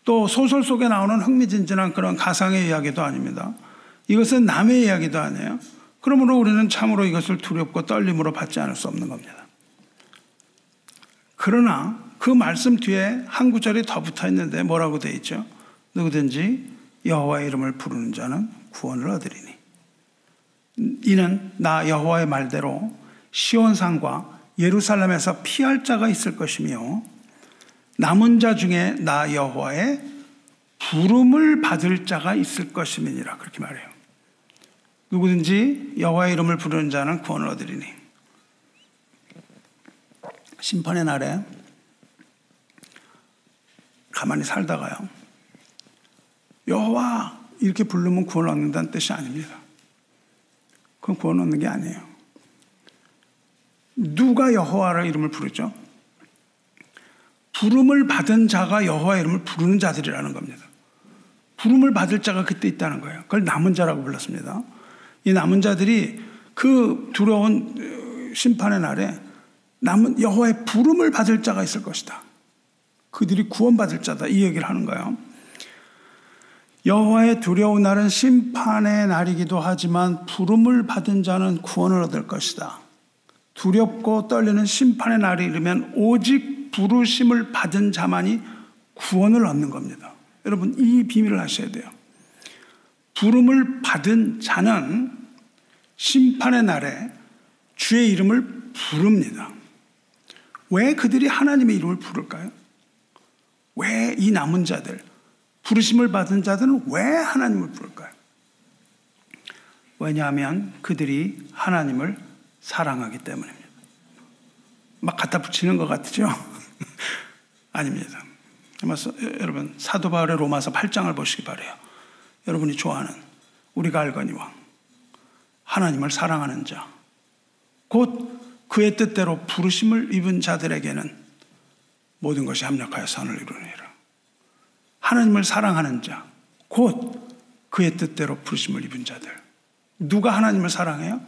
또 소설 속에 나오는 흥미진진한 그런 가상의 이야기도 아닙니다. 이것은 남의 이야기도 아니에요. 그러므로 우리는 참으로 이것을 두렵고 떨림으로 받지 않을 수 없는 겁니다. 그러나 그 말씀 뒤에 한 구절이 더 붙어 있는데 뭐라고 되어 있죠? 누구든지 여호와의 이름을 부르는 자는 구원을 얻으리니 이는 나 여호와의 말대로 시온산과 예루살렘에서 피할 자가 있을 것이며 남은 자 중에 나 여호와의 부름을 받을 자가 있을 것임이니라. 그렇게 말해요. 누구든지 여호와의 이름을 부르는 자는 구원을 얻으리니. 심판의 날에 가만히 살다가요, 여호와 이렇게 부르면 구원을 얻는다는 뜻이 아닙니다. 그건 구원 얻는 게 아니에요. 누가 여호와의 이름을 부르죠? 부름을 받은 자가 여호와의 이름을 부르는 자들이라는 겁니다. 부름을 받을 자가 그때 있다는 거예요. 그걸 남은 자라고 불렀습니다. 이 남은 자들이 그 두려운 심판의 날에 남은 여호와의 부름을 받을 자가 있을 것이다. 그들이 구원받을 자다. 이 얘기를 하는 거예요. 여호와의 두려운 날은 심판의 날이기도 하지만 부름을 받은 자는 구원을 얻을 것이다. 두렵고 떨리는 심판의 날이 이르면 오직 부르심을 받은 자만이 구원을 얻는 겁니다. 여러분, 이 비밀을 아셔야 돼요. 부름을 받은 자는 심판의 날에 주의 이름을 부릅니다. 왜 그들이 하나님의 이름을 부를까요? 왜 이 남은 자들, 부르심을 받은 자들은 왜 하나님을 부를까요? 왜냐하면 그들이 하나님을 사랑하기 때문입니다. 막 갖다 붙이는 것 같죠? 아닙니다. 여러분, 사도 바울의 로마서 8장을 보시기 바라요. 여러분이 좋아하는 우리가 알거니와 하나님을 사랑하는 자, 곧 그의 뜻대로 부르심을 입은 자들에게는 모든 것이 합력하여 선을 이루느니라. 하나님을 사랑하는 자, 곧 그의 뜻대로 부르심을 입은 자들. 누가 하나님을 사랑해요?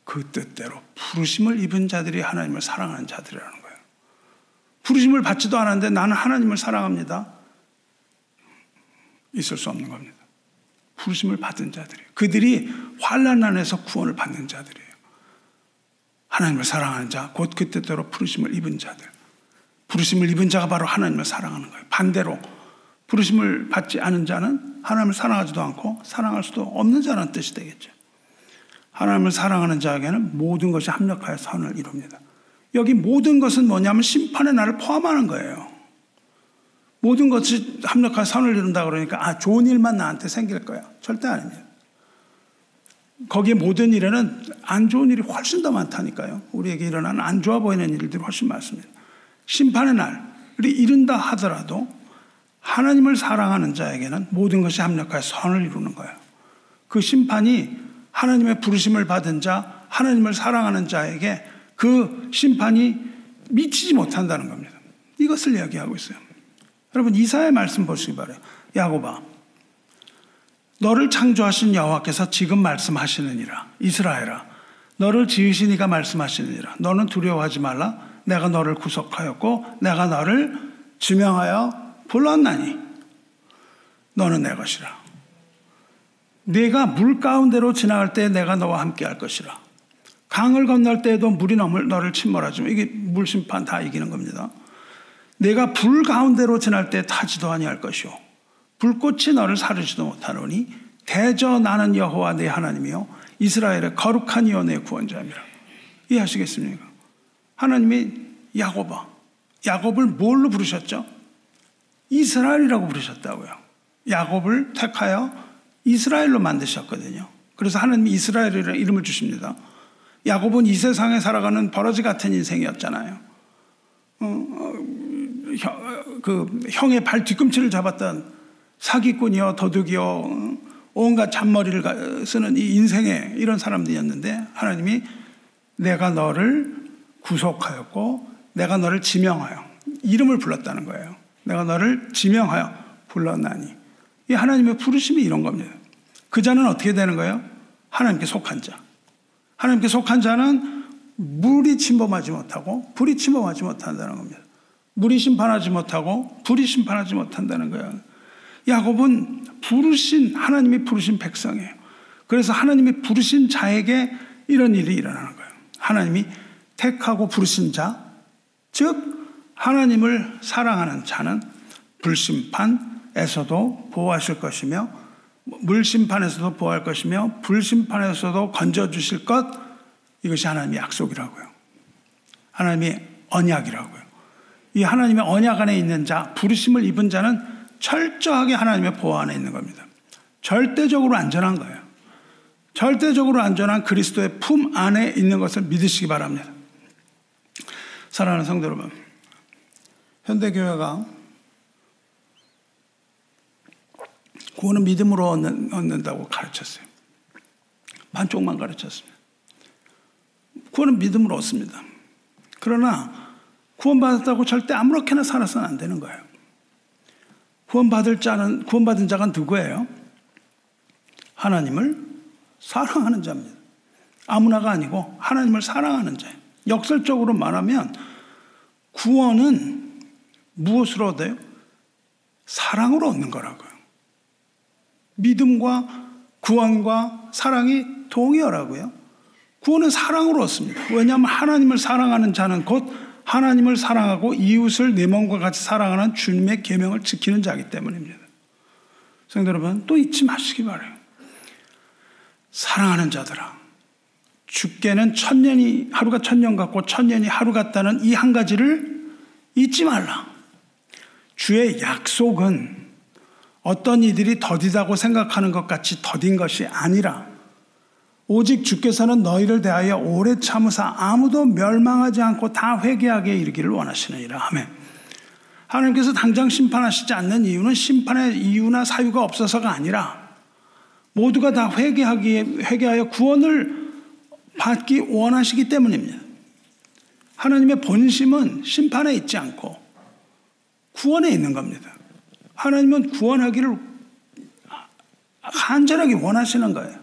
그 뜻대로 부르심을 입은 자들이 하나님을 사랑하는 자들이라는 거예요. 부르심을 받지도 않았는데 나는 하나님을 사랑합니다. 있을 수 없는 겁니다. 부르심을 받은 자들이에요. 그들이 환난 안에서 구원을 받는 자들이에요. 하나님을 사랑하는 자, 곧 그 뜻대로 부르심을 입은 자들. 부르심을 입은 자가 바로 하나님을 사랑하는 거예요. 반대로 부르심을 받지 않은 자는 하나님을 사랑하지도 않고 사랑할 수도 없는 자라는 뜻이 되겠죠. 하나님을 사랑하는 자에게는 모든 것이 합력하여 선을 이룹니다. 여기 모든 것은 뭐냐면 심판의 날을 포함하는 거예요. 모든 것이 합력하여 선을 이룬다 그러니까 좋은 일만 나한테 생길 거야. 절대 아닙니다. 거기에 모든 일에는 안 좋은 일이 훨씬 더 많다니까요. 우리에게 일어나는 안 좋아 보이는 일들이 훨씬 많습니다. 심판의 날이 이른다 하더라도 하나님을 사랑하는 자에게는 모든 것이 합력하여 선을 이루는 거예요. 그 심판이 하나님의 부르심을 받은 자, 하나님을 사랑하는 자에게 그 심판이 미치지 못한다는 겁니다. 이것을 이야기하고 있어요. 여러분, 이사야의 말씀 보시기 바라요. 야곱아, 너를 창조하신 여호와께서 지금 말씀하시느니라. 이스라엘아, 너를 지으신 이가 말씀하시느니라. 너는 두려워하지 말라. 내가 너를 구속하였고 내가 너를 지명하여 불렀나니 너는 내 것이라. 네가 물 가운데로 지나갈 때 내가 너와 함께 할 것이라. 강을 건널 때에도 물이 너를 침몰하지만 이게 물 심판 다 이기는 겁니다. 네가 불 가운데로 지날 때 타지도 아니할 것이요 불꽃이 너를 사르지도 못하노니 대저 나는 여호와 내 하나님이요 이스라엘의 거룩한 이여 내 구원자입니다. 이해하시겠습니까? 하나님이 야곱을 뭘로 부르셨죠? 이스라엘이라고 부르셨다고요. 야곱을 택하여 이스라엘로 만드셨거든요. 그래서 하나님이 이스라엘이라는 이름을 주십니다. 야곱은 이 세상에 살아가는 버러지 같은 인생이었잖아요. 그 형의 발 뒤꿈치를 잡았던 사기꾼이요, 도둑이요, 온갖 잔머리를 쓰는 이 인생의 이런 사람들이었는데 하나님이 내가 너를 구속하였고 내가 너를 지명하여 이름을 불렀다는 거예요. 내가 너를 지명하여 불렀나니. 이 하나님의 부르심이 이런 겁니다. 그 자는 어떻게 되는 거예요? 하나님께 속한 자. 하나님께 속한 자는 물이 침범하지 못하고 불이 침범하지 못한다는 겁니다. 물이 심판하지 못하고 불이 심판하지 못한다는 거예요. 야곱은 하나님이 부르신 백성이에요. 그래서 하나님이 부르신 자에게 이런 일이 일어나는 거예요. 하나님이 택하고 부르신 자, 즉 하나님을 사랑하는 자는 불심판에서도 보호하실 것이며 물심판에서도 보호할 것이며 불심판에서도 건져주실 것, 이것이 하나님의 약속이라고요. 하나님의 언약이라고요. 이 하나님의 언약 안에 있는 자, 부르심을 입은 자는 철저하게 하나님의 보호 안에 있는 겁니다. 절대적으로 안전한 거예요. 절대적으로 안전한 그리스도의 품 안에 있는 것을 믿으시기 바랍니다. 사랑하는 성도 여러분, 현대교회가 구원은 믿음으로 얻는다고 가르쳤어요. 반쪽만 가르쳤습니다. 구원은 믿음으로 얻습니다. 그러나 구원받았다고 절대 아무렇게나 살아서는 안 되는 거예요. 구원받은 자가 누구예요? 하나님을 사랑하는 자입니다. 아무나가 아니고 하나님을 사랑하는 자예요. 역설적으로 말하면 구원은 무엇으로 얻어요? 사랑으로 얻는 거라고요. 믿음과 구원과 사랑이 동의어라고요. 구원은 사랑으로 얻습니다. 왜냐하면 하나님을 사랑하는 자는 곧 하나님을 사랑하고 이웃을 내 몸과 같이 사랑하는 주님의 계명을 지키는 자이기 때문입니다. 성도 여러분, 또 잊지 마시기 바라요. 사랑하는 자들아, 주께는 하루가 천년 같고 천년이 하루 같다는 이 한 가지를 잊지 말라. 주의 약속은 어떤 이들이 더디다고 생각하는 것 같이 더딘 것이 아니라 오직 주께서는 너희를 대하여 오래 참으사 아무도 멸망하지 않고 다 회개하게 이르기를 원하시느니라. 아멘. 하나님께서 당장 심판하시지 않는 이유는 심판의 이유나 사유가 없어서가 아니라 모두가 다 회개하여 구원을 받기 원하시기 때문입니다. 하나님의 본심은 심판에 있지 않고 구원에 있는 겁니다. 하나님은 구원하기를 간절하게 원하시는 거예요.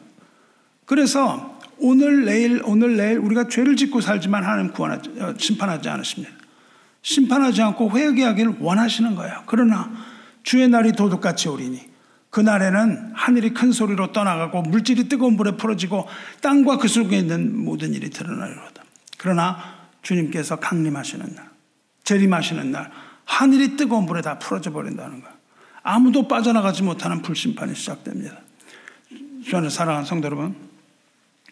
그래서 오늘 내일 우리가 죄를 짓고 살지만 하나님 심판하지 않으십니다. 심판하지 않고 회개하기를 원하시는 거예요. 그러나 주의 날이 도둑같이 오리니 그날에는 하늘이 큰 소리로 떠나가고 물질이 뜨거운 불에 풀어지고 땅과 그 속에 있는 모든 일이 드러나리로다. 그러나 주님께서 강림하시는 날, 재림하시는 날, 하늘이 뜨거운 불에 다 풀어져 버린다는 거예요. 아무도 빠져나가지 못하는 불심판이 시작됩니다. 저는 사랑하는 성도 여러분,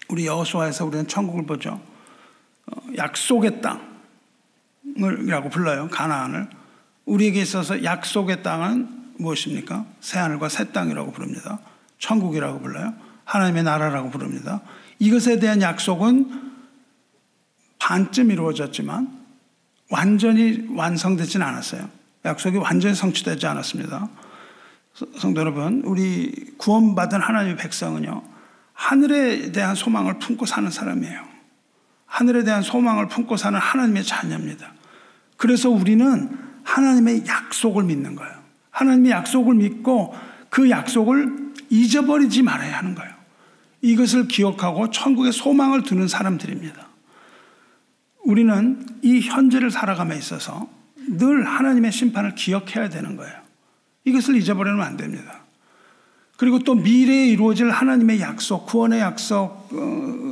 우리 여호수아에서 우리는 천국을 보죠. 약속의 땅이라고 불러요. 가나안을. 우리에게 있어서 약속의 땅은 무엇입니까? 새하늘과 새 땅이라고 부릅니다. 천국이라고 불러요. 하나님의 나라라고 부릅니다. 이것에 대한 약속은 반쯤 이루어졌지만 완전히 완성되지는 않았어요. 약속이 완전히 성취되지 않았습니다. 성도 여러분, 우리 구원받은 하나님의 백성은요, 하늘에 대한 소망을 품고 사는 사람이에요. 하늘에 대한 소망을 품고 사는 하나님의 자녀입니다. 그래서 우리는 하나님의 약속을 믿는 거예요. 하나님의 약속을 믿고 그 약속을 잊어버리지 말아야 하는 거예요. 이것을 기억하고 천국에 소망을 두는 사람들입니다. 우리는 이 현재를 살아감에 있어서 늘 하나님의 심판을 기억해야 되는 거예요. 이것을 잊어버리면 안 됩니다. 그리고 또 미래에 이루어질 하나님의 약속, 구원의 약속,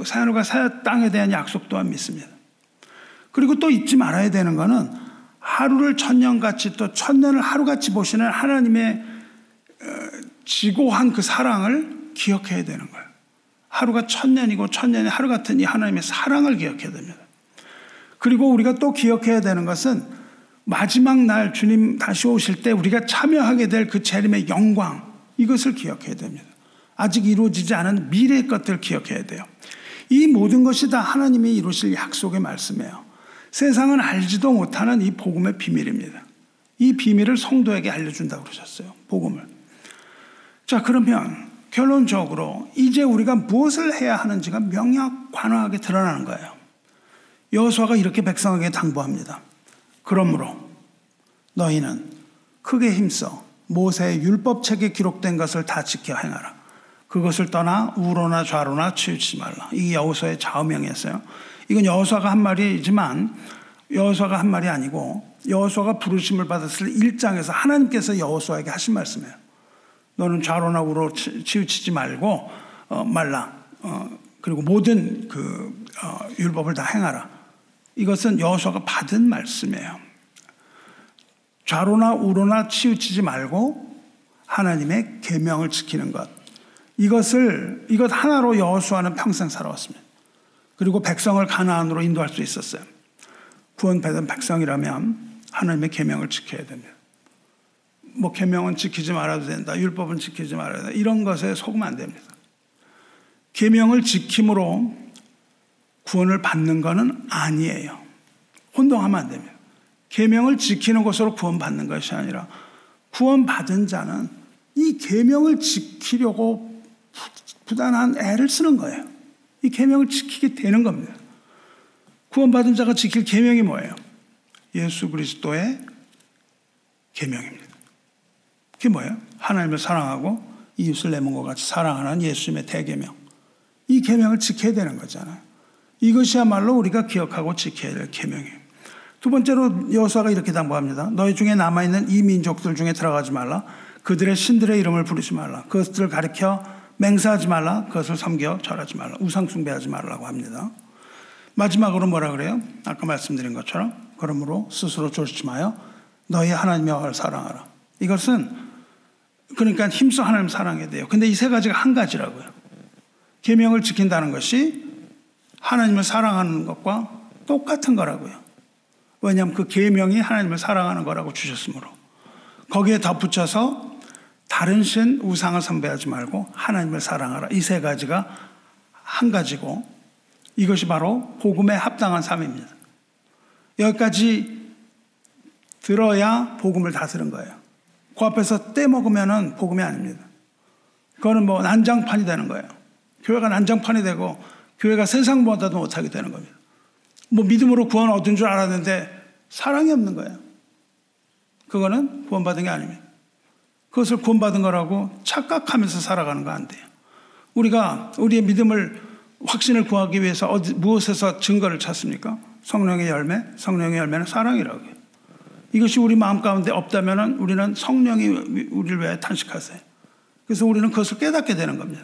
새하늘과 새 땅에 대한 약속 또한 믿습니다. 그리고 또 잊지 말아야 되는 것은 하루를 천년같이 또 천년을 하루같이 보시는 하나님의 지고한 그 사랑을 기억해야 되는 거예요. 하루가 천년이고 천년이 하루 같은 이 하나님의 사랑을 기억해야 됩니다. 그리고 우리가 또 기억해야 되는 것은 마지막 날 주님 다시 오실 때 우리가 참여하게 될 그 재림의 영광, 이것을 기억해야 됩니다. 아직 이루어지지 않은 미래의 것들을 기억해야 돼요. 이 모든 것이 다 하나님이 이루실 약속의 말씀이에요. 세상은 알지도 못하는 이 복음의 비밀입니다. 이 비밀을 성도에게 알려준다고 그러셨어요. 복음을. 자, 그러면 결론적으로 이제 우리가 무엇을 해야 하는지가 명확관하게 드러나는 거예요. 여호수아가 이렇게 백성에게 당부합니다. 그러므로 너희는 크게 힘써 모세의 율법책에 기록된 것을 다 지켜 행하라. 그것을 떠나 우로나 좌로나 치우치지 말라. 이게 여호수아의 좌우명이었어요. 이건 여호수아가 한 말이지만 여호수아가 한 말이 아니고 여호수아가 부르심을 받았을 1장에서 하나님께서 여호수아에게 하신 말씀이에요. 너는 좌로나 우로 치우치지 말고 말라. 그리고 모든 그 율법을 다 행하라. 이것은 여호수아가 받은 말씀이에요. 좌로나 우로나 치우치지 말고 하나님의 계명을 지키는 것. 이것 하나로 여호수아는 평생 살아왔습니다. 그리고 백성을 가나안으로 인도할 수 있었어요. 구원받은 백성이라면 하나님의 계명을 지켜야 됩니다. 뭐 계명은 지키지 말아도 된다. 율법은 지키지 말아야 된다. 이런 것에 속으면 안 됩니다. 계명을 지킴으로 구원을 받는 것은 아니에요. 혼동하면 안 됩니다. 계명을 지키는 것으로 구원받는 것이 아니라 구원받은 자는 이 계명을 지키려고 부단한 애를 쓰는 거예요. 이 계명을 지키게 되는 겁니다. 구원받은 자가 지킬 계명이 뭐예요? 예수 그리스도의 계명입니다. 그게 뭐예요? 하나님을 사랑하고 이웃을 내 몸과 같이 사랑하는 예수님의 대계명. 이 계명을 지켜야 되는 거잖아요. 이것이야말로 우리가 기억하고 지켜야 될 계명이에요. 두 번째로 여호수아가 이렇게 당부합니다. 너희 중에 남아있는 이 민족들 중에 들어가지 말라. 그들의 신들의 이름을 부르지 말라. 그것들을 가리켜 맹세하지 말라. 그것을 섬겨 절하지 말라. 우상 숭배하지 말라고 합니다. 마지막으로 뭐라 그래요? 아까 말씀드린 것처럼 그러므로 스스로 조심하여 너희 하나님 여호와를 사랑하라. 이것은 그러니까 힘써 하나님 사랑해야 돼요. 근데 이 세 가지가 한 가지라고요. 계명을 지킨다는 것이 하나님을 사랑하는 것과 똑같은 거라고요. 왜냐하면 그 계명이 하나님을 사랑하는 거라고 주셨으므로. 거기에 덧붙여서 다른 신 우상을 숭배하지 말고 하나님을 사랑하라. 이 세 가지가 한 가지고 이것이 바로 복음에 합당한 삶입니다. 여기까지 들어야 복음을 다 들은 거예요. 그 앞에서 떼먹으면 복음이 아닙니다. 그거는 뭐 난장판이 되는 거예요. 교회가 난장판이 되고 교회가 세상보다도 못하게 되는 겁니다. 뭐 믿음으로 구원 얻은 줄 알았는데 사랑이 없는 거예요. 그거는 구원받은 게 아닙니다. 그것을 구원받은 거라고 착각하면서 살아가는 거 안 돼요. 우리가 우리의 믿음을 확신을 구하기 위해서 무엇에서 증거를 찾습니까? 성령의 열매. 성령의 열매는 사랑이라고요. 이것이 우리 마음 가운데 없다면 우리는 성령이 우리를 왜 탄식하세요? 그래서 우리는 그것을 깨닫게 되는 겁니다.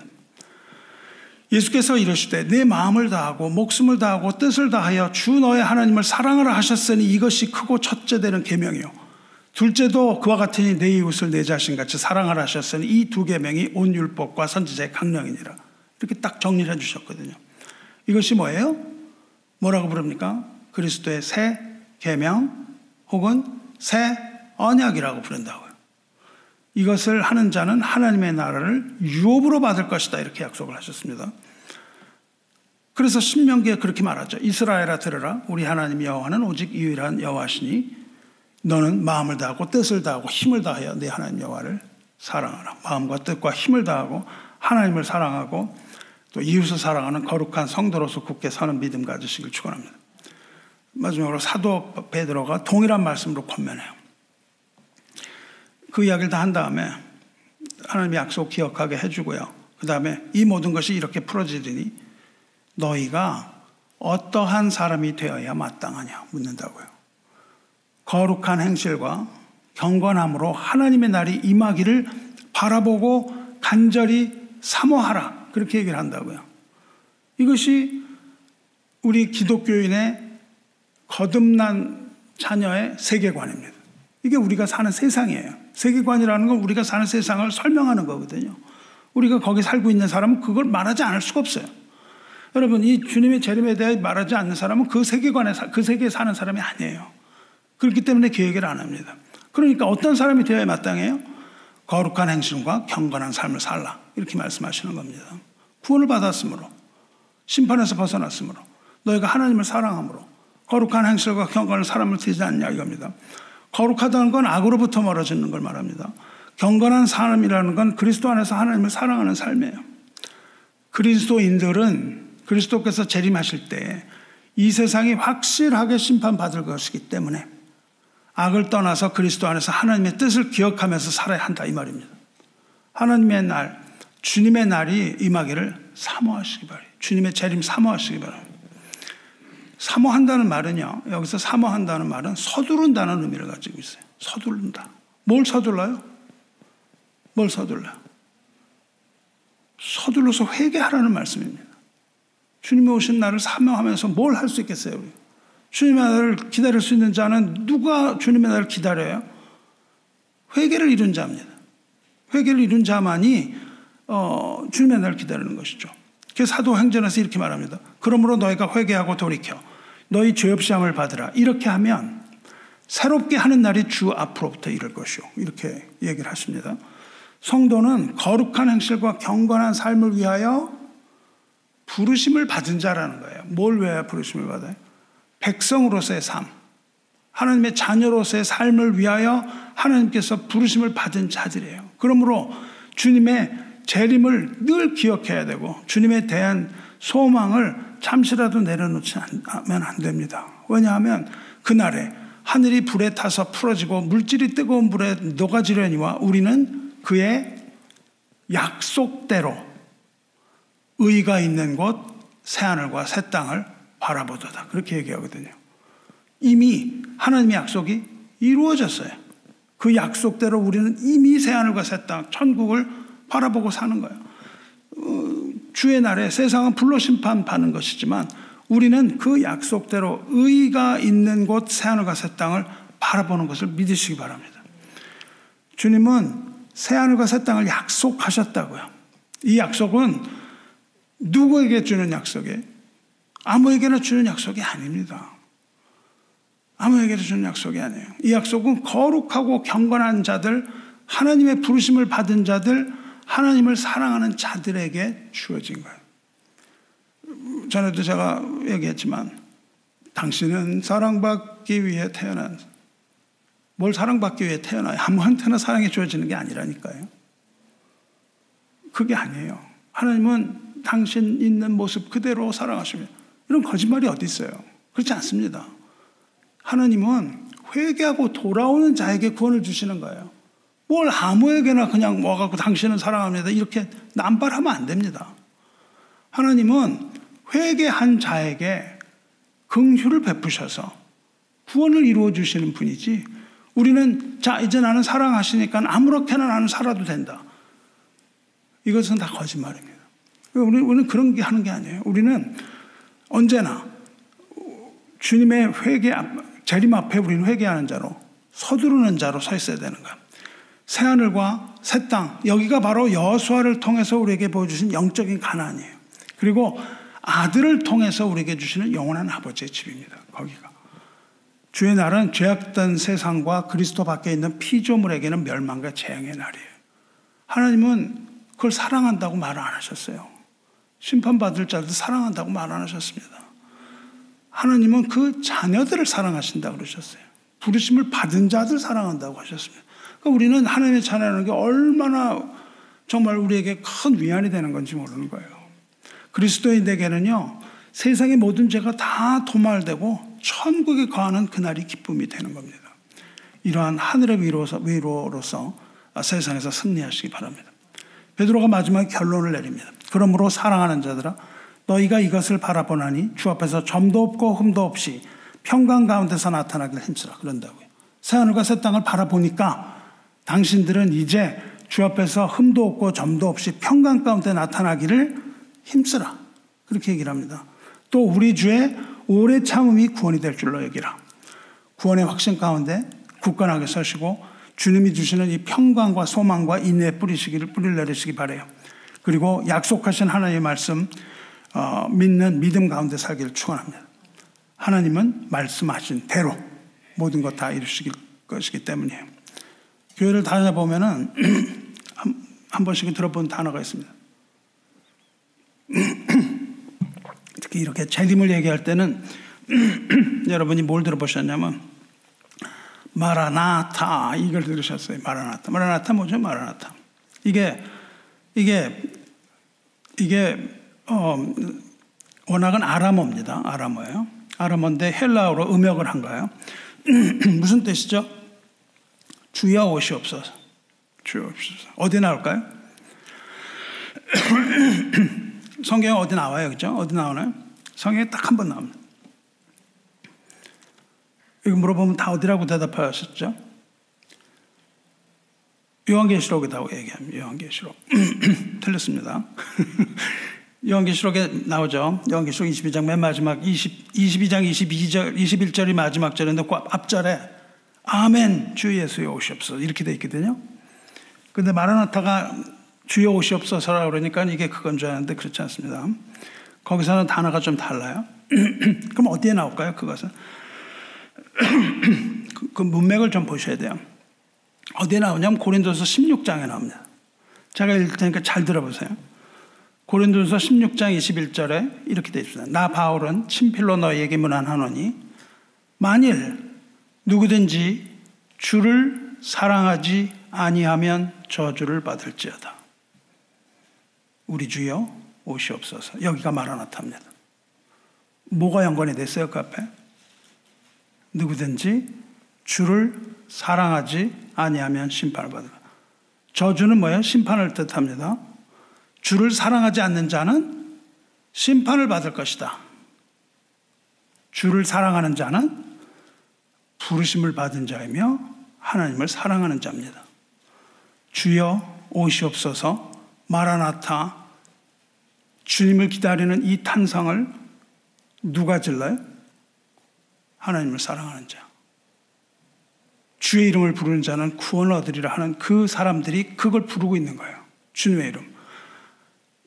예수께서 이러시되 내 마음을 다하고 목숨을 다하고 뜻을 다하여 주 너의 하나님을 사랑하라 하셨으니 이것이 크고 첫째 되는 계명이요 둘째도 그와 같으니 내 이웃을 내 자신같이 사랑하라 하셨으니 이 두 계명이 온 율법과 선지자의 강령이니라. 이렇게 딱 정리를 해주셨거든요. 이것이 뭐예요? 뭐라고 부릅니까? 그리스도의 새 계명 혹은 새 언약이라고 부른다고요. 이것을 하는 자는 하나님의 나라를 유업으로 받을 것이다. 이렇게 약속을 하셨습니다. 그래서 신명기에 그렇게 말하죠. 이스라엘아 들으라. 우리 하나님 여호와는 오직 유일한 여호와시니 너는 마음을 다하고 뜻을 다하고 힘을 다하여 네 하나님 여호와를 사랑하라. 마음과 뜻과 힘을 다하고 하나님을 사랑하고 또 이웃을 사랑하는 거룩한 성도로서 굳게 서는 믿음 가지시길 축원합니다. 마지막으로 사도 베드로가 동일한 말씀으로 권면해요. 그 이야기를 다 한 다음에 하나님의 약속 기억하게 해주고요. 그 다음에 이 모든 것이 이렇게 풀어지더니 너희가 어떠한 사람이 되어야 마땅하냐 묻는다고요. 거룩한 행실과 경건함으로 하나님의 날이 임하기를 바라보고 간절히 사모하라. 그렇게 얘기를 한다고요. 이것이 우리 기독교인의 거듭난 자녀의 세계관입니다. 이게 우리가 사는 세상이에요. 세계관이라는 건 우리가 사는 세상을 설명하는 거거든요. 우리가 거기 살고 있는 사람은 그걸 말하지 않을 수가 없어요. 여러분, 이 주님의 재림에 대해 말하지 않는 사람은 그 세계관에, 그 세계에 사는 사람이 아니에요. 그렇기 때문에 그 얘기를 안 합니다. 그러니까 어떤 사람이 되어야 마땅해요? 거룩한 행실과 경건한 삶을 살라. 이렇게 말씀하시는 겁니다. 구원을 받았으므로, 심판에서 벗어났으므로, 너희가 하나님을 사랑함으로 거룩한 행실과 경건한 사람을 되지 않냐 이겁니다. 거룩하다는 건 악으로부터 멀어지는 걸 말합니다. 경건한 삶이라는 건 그리스도 안에서 하나님을 사랑하는 삶이에요. 그리스도인들은 그리스도께서 재림하실 때 이 세상이 확실하게 심판받을 것이기 때문에 악을 떠나서 그리스도 안에서 하나님의 뜻을 기억하면서 살아야 한다 이 말입니다. 하나님의 날, 주님의 날이 임하기를 사모하시기 바랍니다. 주님의 재림 사모하시기 바랍니다. 사모한다는 말은요, 여기서 사모한다는 말은 서두른다는 의미를 가지고 있어요. 서두른다. 뭘 서둘러요? 뭘 서둘러요? 서둘러서 회개하라는 말씀입니다. 주님이 오신 날을 사모하면서 뭘 할 수 있겠어요? 우리? 주님의 나라를 기다릴 수 있는 자는 누가 주님의 나라를 기다려요? 회개를 이룬 자입니다. 회개를 이룬 자만이 주님의 나라를 기다리는 것이죠. 그래서 사도행전에서 이렇게 말합니다. 그러므로 너희가 회개하고 돌이켜 너희 죄 없이 함을 받으라. 이렇게 하면 새롭게 하는 날이 주 앞으로부터 이를 것이요. 이렇게 얘기를 하십니다. 성도는 거룩한 행실과 경건한 삶을 위하여 부르심을 받은 자라는 거예요. 뭘 위하여 부르심을 받아요? 백성으로서의 삶, 하나님의 자녀로서의 삶을 위하여 하나님께서 부르심을 받은 자들이에요. 그러므로 주님의 재림을 늘 기억해야 되고 주님에 대한 소망을 잠시라도 내려놓지 않으면 안 됩니다. 왜냐하면 그날에 하늘이 불에 타서 풀어지고 물질이 뜨거운 불에 녹아지려니와 우리는 그의 약속대로 의가 있는 곳 새하늘과 새 땅을 바라보도다. 그렇게 얘기하거든요. 이미 하나님의 약속이 이루어졌어요. 그 약속대로 우리는 이미 새하늘과 새 땅, 천국을 바라보고 사는 거예요. 주의 날에 세상은 불로 심판받는 것이지만 우리는 그 약속대로 의가 있는 곳 새하늘과 새 땅을 바라보는 것을 믿으시기 바랍니다. 주님은 새하늘과 새 땅을 약속하셨다고요. 이 약속은 누구에게 주는 약속이에요? 아무에게나 주는 약속이 아닙니다. 아무에게나 주는 약속이 아니에요. 이 약속은 거룩하고 경건한 자들, 하나님의 부르심을 받은 자들, 하나님을 사랑하는 자들에게 주어진 거예요. 전에도 제가 얘기했지만 당신은 사랑받기 위해 태어난, 뭘 사랑받기 위해 태어나요? 아무한테나 사랑이 주어지는 게 아니라니까요. 그게 아니에요. 하나님은 당신 있는 모습 그대로 사랑하십니다. 이런 거짓말이 어디 있어요? 그렇지 않습니다. 하나님은 회개하고 돌아오는 자에게 구원을 주시는 거예요. 뭘 아무에게나 그냥 와갖고 당신은 사랑합니다 이렇게 남발하면 안 됩니다. 하나님은 회개한 자에게 긍휼을 베푸셔서 구원을 이루어 주시는 분이지, 우리는 자 이제 나는 사랑하시니까 아무렇게나 나는 살아도 된다, 이것은 다 거짓말입니다. 우리는 그런 게 하는 게 아니에요. 우리는 언제나 주님의 재림 앞에 우리는 회개하는 자로, 서두르는 자로 서 있어야 되는 거예요. 새하늘과 새 땅, 여기가 바로 여호수아를 통해서 우리에게 보여주신 영적인 가나안이에요. 그리고 아들을 통해서 우리에게 주시는 영원한 아버지의 집입니다. 거기가 주의 날은 죄악된 세상과 그리스도 밖에 있는 피조물에게는 멸망과 재앙의 날이에요. 하나님은 그걸 사랑한다고 말 안 하셨어요. 심판받을 자들도 사랑한다고 말 안 하셨습니다. 하나님은 그 자녀들을 사랑하신다고 그러셨어요. 부르심을 받은 자들 사랑한다고 하셨습니다. 그러니까 우리는 하나님의 자녀라는 게 얼마나 정말 우리에게 큰 위안이 되는 건지 모르는 거예요. 그리스도인에게는요, 세상의 모든 죄가 다 도말되고 천국에 거하는 그날이 기쁨이 되는 겁니다. 이러한 하늘의 위로로서 세상에서 승리하시기 바랍니다. 베드로가 마지막 결론을 내립니다. 그러므로 사랑하는 자들아, 너희가 이것을 바라보나니 주 앞에서 점도 없고 흠도 없이 평강 가운데서 나타나길 힘쓰라. 그런다고요. 새하늘과 새 땅을 바라보니까 당신들은 이제 주 앞에서 흠도 없고 점도 없이 평강 가운데 나타나기를 힘쓰라. 그렇게 얘기를 합니다. 또 우리 주의 오래 참음이 구원이 될 줄로 여기라. 구원의 확신 가운데 굳건하게 서시고 주님이 주시는 이 평강과 소망과 인내에 뿌리를 내리시기 바라요. 그리고 약속하신 하나님의 말씀 믿는 믿음 가운데 살기를 축원합니다. 하나님은 말씀하신 대로 모든 것 다 이루실 것이기 때문이에요. 교회를 다녀보면은 한 번씩은 들어본 단어가 있습니다. 특히 이렇게 재림을 얘기할 때는 여러분이 뭘 들어보셨냐면 마라나타, 이걸 들으셨어요. 마라나타. 마라나타 뭐죠? 마라나타. 이게 워낙은 아람어입니다. 아람어예요. 아람어인데 헬라어로 음역을 한 거예요. 무슨 뜻이죠? 주여 오시옵소서. 주여 오시옵소서. 어디 나올까요? 성경에 어디 나와요? 그죠? 어디 나오나요? 성경에 딱 한 번 나옵니다. 이거 물어보면 다 어디라고 대답하셨죠? 요한계시록이라고 얘기합니다. 요한계시록. 틀렸습니다. 요한계시록에 나오죠. 요한계시록 22장 맨 마지막 22장 22절 21절이 마지막 절인데 그 앞절에 아멘 주 예수여 오시옵소서 이렇게 돼 있거든요. 근데 마라나타가 주여 오시옵소서라 그러니까 이게 그건 줄 알았는데 그렇지 않습니다. 거기서는 단어가 좀 달라요. 그럼 어디에 나올까요? 그것은 그 문맥을 좀 보셔야 돼요. 어디에 나오냐면 고린도서 16장에 나옵니다. 제가 읽을 테니까 잘 들어보세요. 고린도서 16장 21절에 이렇게 되어 있습니다. 나 바울은 친필로 너희에게 문안하노니 만일 누구든지 주를 사랑하지 아니하면 저주를 받을지어다. 우리 주여 오시옵소서. 여기가 마라나타입니다. 뭐가 연관이 됐어요? 그 앞에 누구든지 주를 사랑하지 아니하면 심판을 받으라. 저주는 뭐예요? 심판을 뜻합니다. 주를 사랑하지 않는 자는 심판을 받을 것이다. 주를 사랑하는 자는 부르심을 받은 자이며 하나님을 사랑하는 자입니다. 주여 오시옵소서. 마라나타. 주님을 기다리는 이 탄성을 누가 질러요? 하나님을 사랑하는 자. 주의 이름을 부르는 자는 구원을 얻으리라 하는 그 사람들이 그걸 부르고 있는 거예요. 주님의 이름.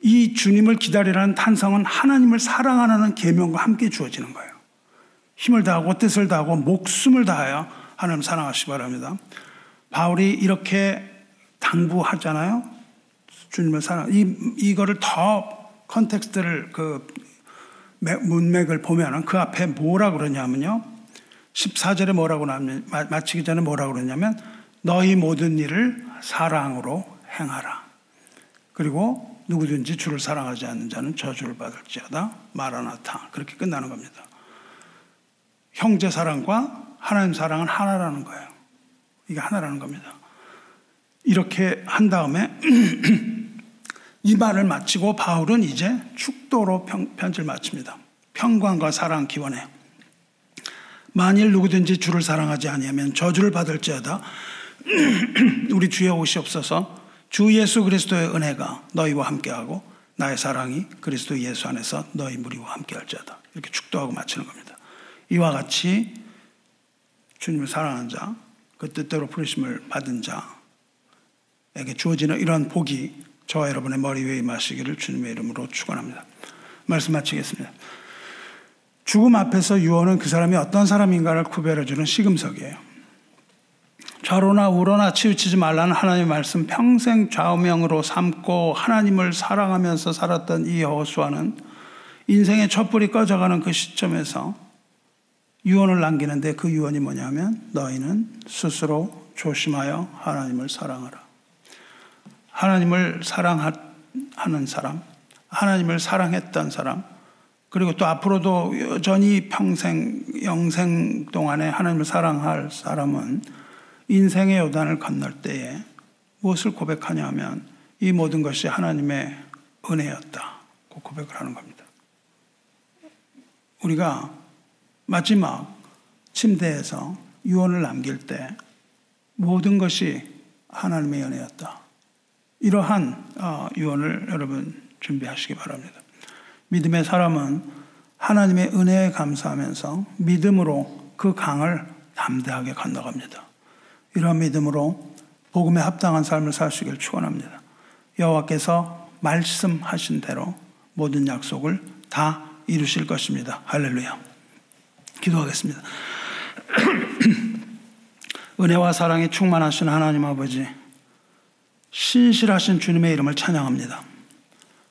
이 주님을 기다리라는 탄성은 하나님을 사랑하는 계명과 함께 주어지는 거예요. 힘을 다하고 뜻을 다하고 목숨을 다하여 하나님 사랑하시기 바랍니다. 바울이 이렇게 당부하잖아요. 주님을 사랑. 이거를 더 컨텍스트를 그 문맥을 보면은 그 앞에 뭐라 그러냐면요. 14절에 뭐라고 나면 마치기 전에 뭐라고 그러냐면 너희 모든 일을 사랑으로 행하라. 그리고 누구든지 주를 사랑하지 않는 자는 저주를 받을지어다. 마라나타. 그렇게 끝나는 겁니다. 형제 사랑과 하나님 사랑은 하나라는 거예요. 이게 하나라는 겁니다. 이렇게 한 다음에 이 말을 마치고 바울은 이제 축도로 편지를 마칩니다. 평강과 사랑 기원해요. 만일 누구든지 주를 사랑하지 아니하면 저주를 받을지어다. 우리 주여 오시옵소서. 주 예수 그리스도의 은혜가 너희와 함께하고 나의 사랑이 그리스도 예수 안에서 너희 무리와 함께할지어다. 이렇게 축도하고 마치는 겁니다. 이와 같이 주님을 사랑하는 자, 그 뜻대로 부르심을 받은 자에게 주어지는 이런 복이 저와 여러분의 머리 위에 임하시기를 주님의 이름으로 축원합니다. 말씀 마치겠습니다. 죽음 앞에서 유언은 그 사람이 어떤 사람인가를 구별해주는 시금석이에요. 좌로나 우로나 치우치지 말라는 하나님의 말씀 평생 좌우명으로 삼고 하나님을 사랑하면서 살았던 이 여호수아는 인생의 촛불이 꺼져가는 그 시점에서 유언을 남기는데 그 유언이 뭐냐면 너희는 스스로 조심하여 하나님을 사랑하라. 하나님을 사랑하는 사람, 하나님을 사랑했던 사람, 그리고 또 앞으로도 여전히 평생 영생 동안에 하나님을 사랑할 사람은 인생의 요단을 건널 때에 무엇을 고백하냐 하면 이 모든 것이 하나님의 은혜였다고 고백을 하는 겁니다. 우리가 마지막 침대에서 유언을 남길 때 모든 것이 하나님의 은혜였다. 이러한 유언을 여러분 준비하시기 바랍니다. 믿음의 사람은 하나님의 은혜에 감사하면서 믿음으로 그 강을 담대하게 건너갑니다. 이런 믿음으로 복음에 합당한 삶을 사시길 축원합니다. 여호와께서 말씀하신 대로 모든 약속을 다 이루실 것입니다. 할렐루야. 기도하겠습니다. 은혜와 사랑이 충만하신 하나님 아버지, 신실하신 주님의 이름을 찬양합니다.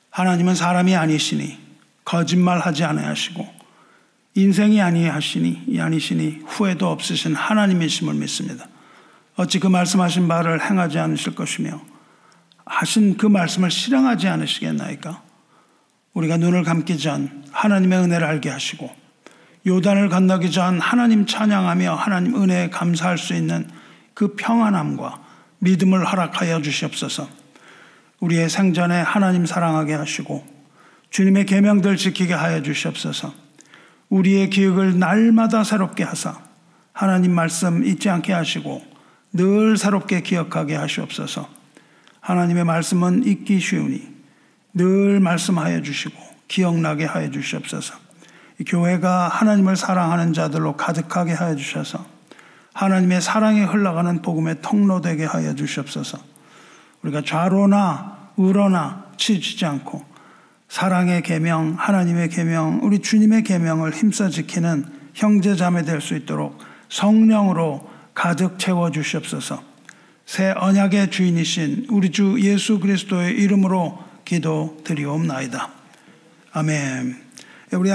하나님은 사람이 아니시니 거짓말하지 아니하시고 인생이 아니시니 후회도 없으신 하나님이심을 믿습니다. 어찌 그 말씀하신 바를 행하지 않으실 것이며 하신 그 말씀을 실행하지 않으시겠나이까? 우리가 눈을 감기 전 하나님의 은혜를 알게 하시고 요단을 건너기 전 하나님 찬양하며 하나님 은혜에 감사할 수 있는 그 평안함과 믿음을 허락하여 주시옵소서. 우리의 생전에 하나님 사랑하게 하시고 주님의 계명들 지키게 하여 주시옵소서. 우리의 기억을 날마다 새롭게 하사 하나님 말씀 잊지 않게 하시고 늘 새롭게 기억하게 하시옵소서. 하나님의 말씀은 잊기 쉬우니 늘 말씀하여 주시고 기억나게 하여 주시옵소서. 이 교회가 하나님을 사랑하는 자들로 가득하게 하여 주셔서 하나님의 사랑이 흘러가는 복음의 통로 되게 하여 주시옵소서. 우리가 좌로나 우로나 치우치지 않고 사랑의 계명, 하나님의 계명, 우리 주님의 계명을 힘써 지키는 형제 자매 될 수 있도록 성령으로 가득 채워 주시옵소서. 새 언약의 주인이신 우리 주 예수 그리스도의 이름으로 기도드리옵나이다. 아멘. 우리